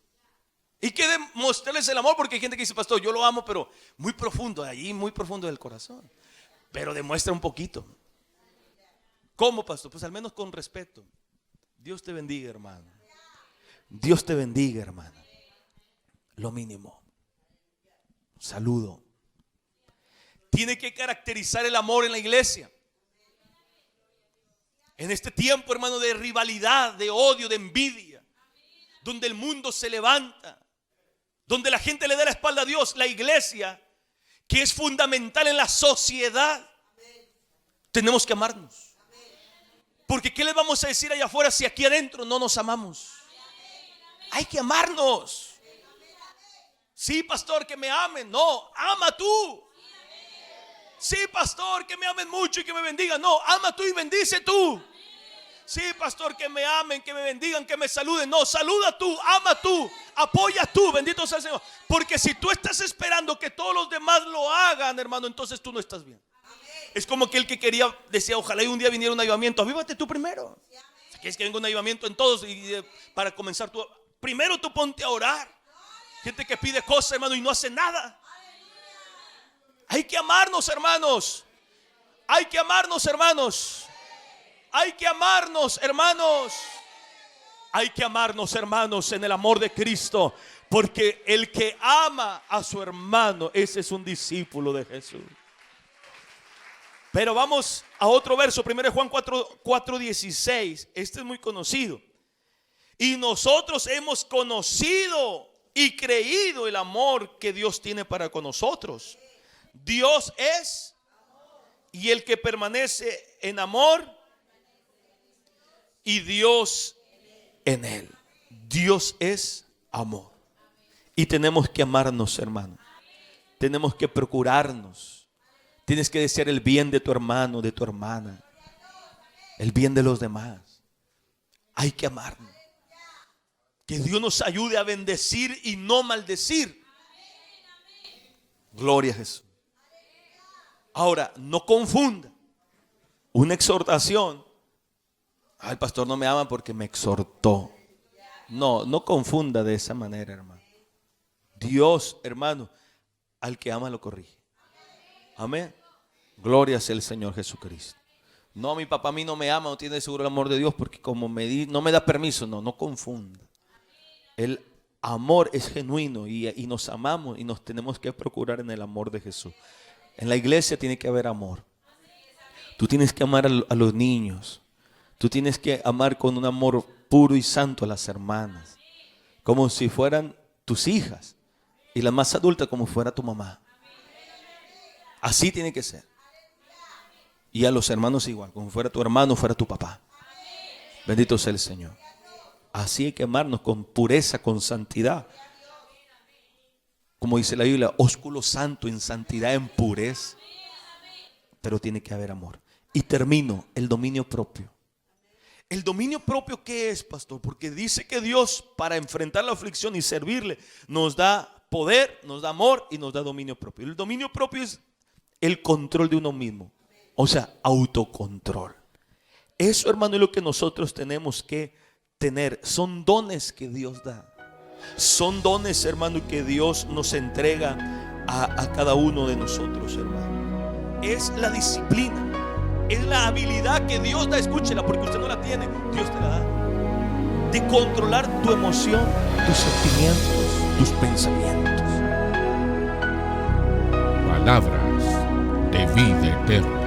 Hay que demostrarles el amor, porque hay gente que dice: pastor, yo lo amo, pero muy profundo, ahí muy profundo del corazón. Pero demuestra un poquito. ¿Cómo, pastor? Pues al menos con respeto. Dios te bendiga, hermano. Dios te bendiga, hermano. Lo mínimo. Saludo. Tiene que caracterizar el amor en la iglesia. En este tiempo, hermano, de rivalidad, de odio, de envidia, donde el mundo se levanta, donde la gente le da la espalda a Dios, la iglesia, que es fundamental en la sociedad, tenemos que amarnos. Porque ¿qué le vamos a decir allá afuera si aquí adentro no nos amamos? Hay que amarnos. Sí, pastor, que me amen. No, ama tú. Sí, pastor, que me amen mucho y que me bendigan. No, ama tú y bendice tú. Sí, pastor, que me amen, que me bendigan, que me saluden. No, saluda tú, ama tú, apoya tú, bendito sea el Señor. Porque si tú estás esperando que todos los demás lo hagan, hermano, entonces tú no estás bien. Es como que el que quería, decía: ojalá y un día viniera un avivamiento. Avívate tú primero. Si quieres que venga un avivamiento en todos, y para comenzar tú, primero tú ponte a orar. Gente que pide cosas, hermano, y no hace nada. Hay que amarnos, hermanos. Hay que amarnos, hermanos. Hay que amarnos, hermanos. Hay que amarnos, hermanos, en el amor de Cristo. Porque el que ama a su hermano, ese es un discípulo de Jesús. Pero vamos a otro verso, 1 Juan 4:16. Este es muy conocido. Y nosotros hemos conocido y creído el amor que Dios tiene para con nosotros. Dios es, y el que permanece en amor, y Dios en él. Dios es amor. Y tenemos que amarnos, hermano. Tenemos que procurarnos. Tienes que desear el bien de tu hermano, de tu hermana, el bien de los demás. Hay que amarnos. Que Dios nos ayude a bendecir y no maldecir. Gloria a Jesús. Ahora, no confunda una exhortación. El pastor no me ama porque me exhortó. No confunda de esa manera, hermano. Dios, hermano, al que ama lo corrige. Amén. Gloria sea el Señor Jesucristo. No, mi papá a mí no me ama, no tiene seguro el amor de Dios porque como no me da permiso. No confunda. El amor es genuino y nos amamos y nos tenemos que procurar en el amor de Jesús. En la iglesia tiene que haber amor. Tú tienes que amar a los niños. Tú tienes que amar con un amor puro y santo a las hermanas, como si fueran tus hijas, y la más adulta como fuera tu mamá. Así tiene que ser. Y a los hermanos igual, como fuera tu hermano, fuera tu papá. Bendito sea el Señor. Así hay que amarnos con pureza, con santidad. Como dice la Biblia, ósculo santo en santidad, en pureza. Pero tiene que haber amor. Y termino, el dominio propio. ¿El dominio propio qué es, pastor? Porque dice que Dios, para enfrentar la aflicción y servirle, nos da poder, nos da amor y nos da dominio propio. El dominio propio es el control de uno mismo. O sea, autocontrol. Eso, hermano, es lo que nosotros tenemos que tener. Son dones que Dios da. Son dones, hermano, que Dios nos entrega a cada uno de nosotros, hermano. Es la disciplina. Es la habilidad que Dios da. Escúchela, porque usted no la tiene, Dios te la da. de controlar tu emoción, tus sentimientos, tus pensamientos. Palabras de vida eterna.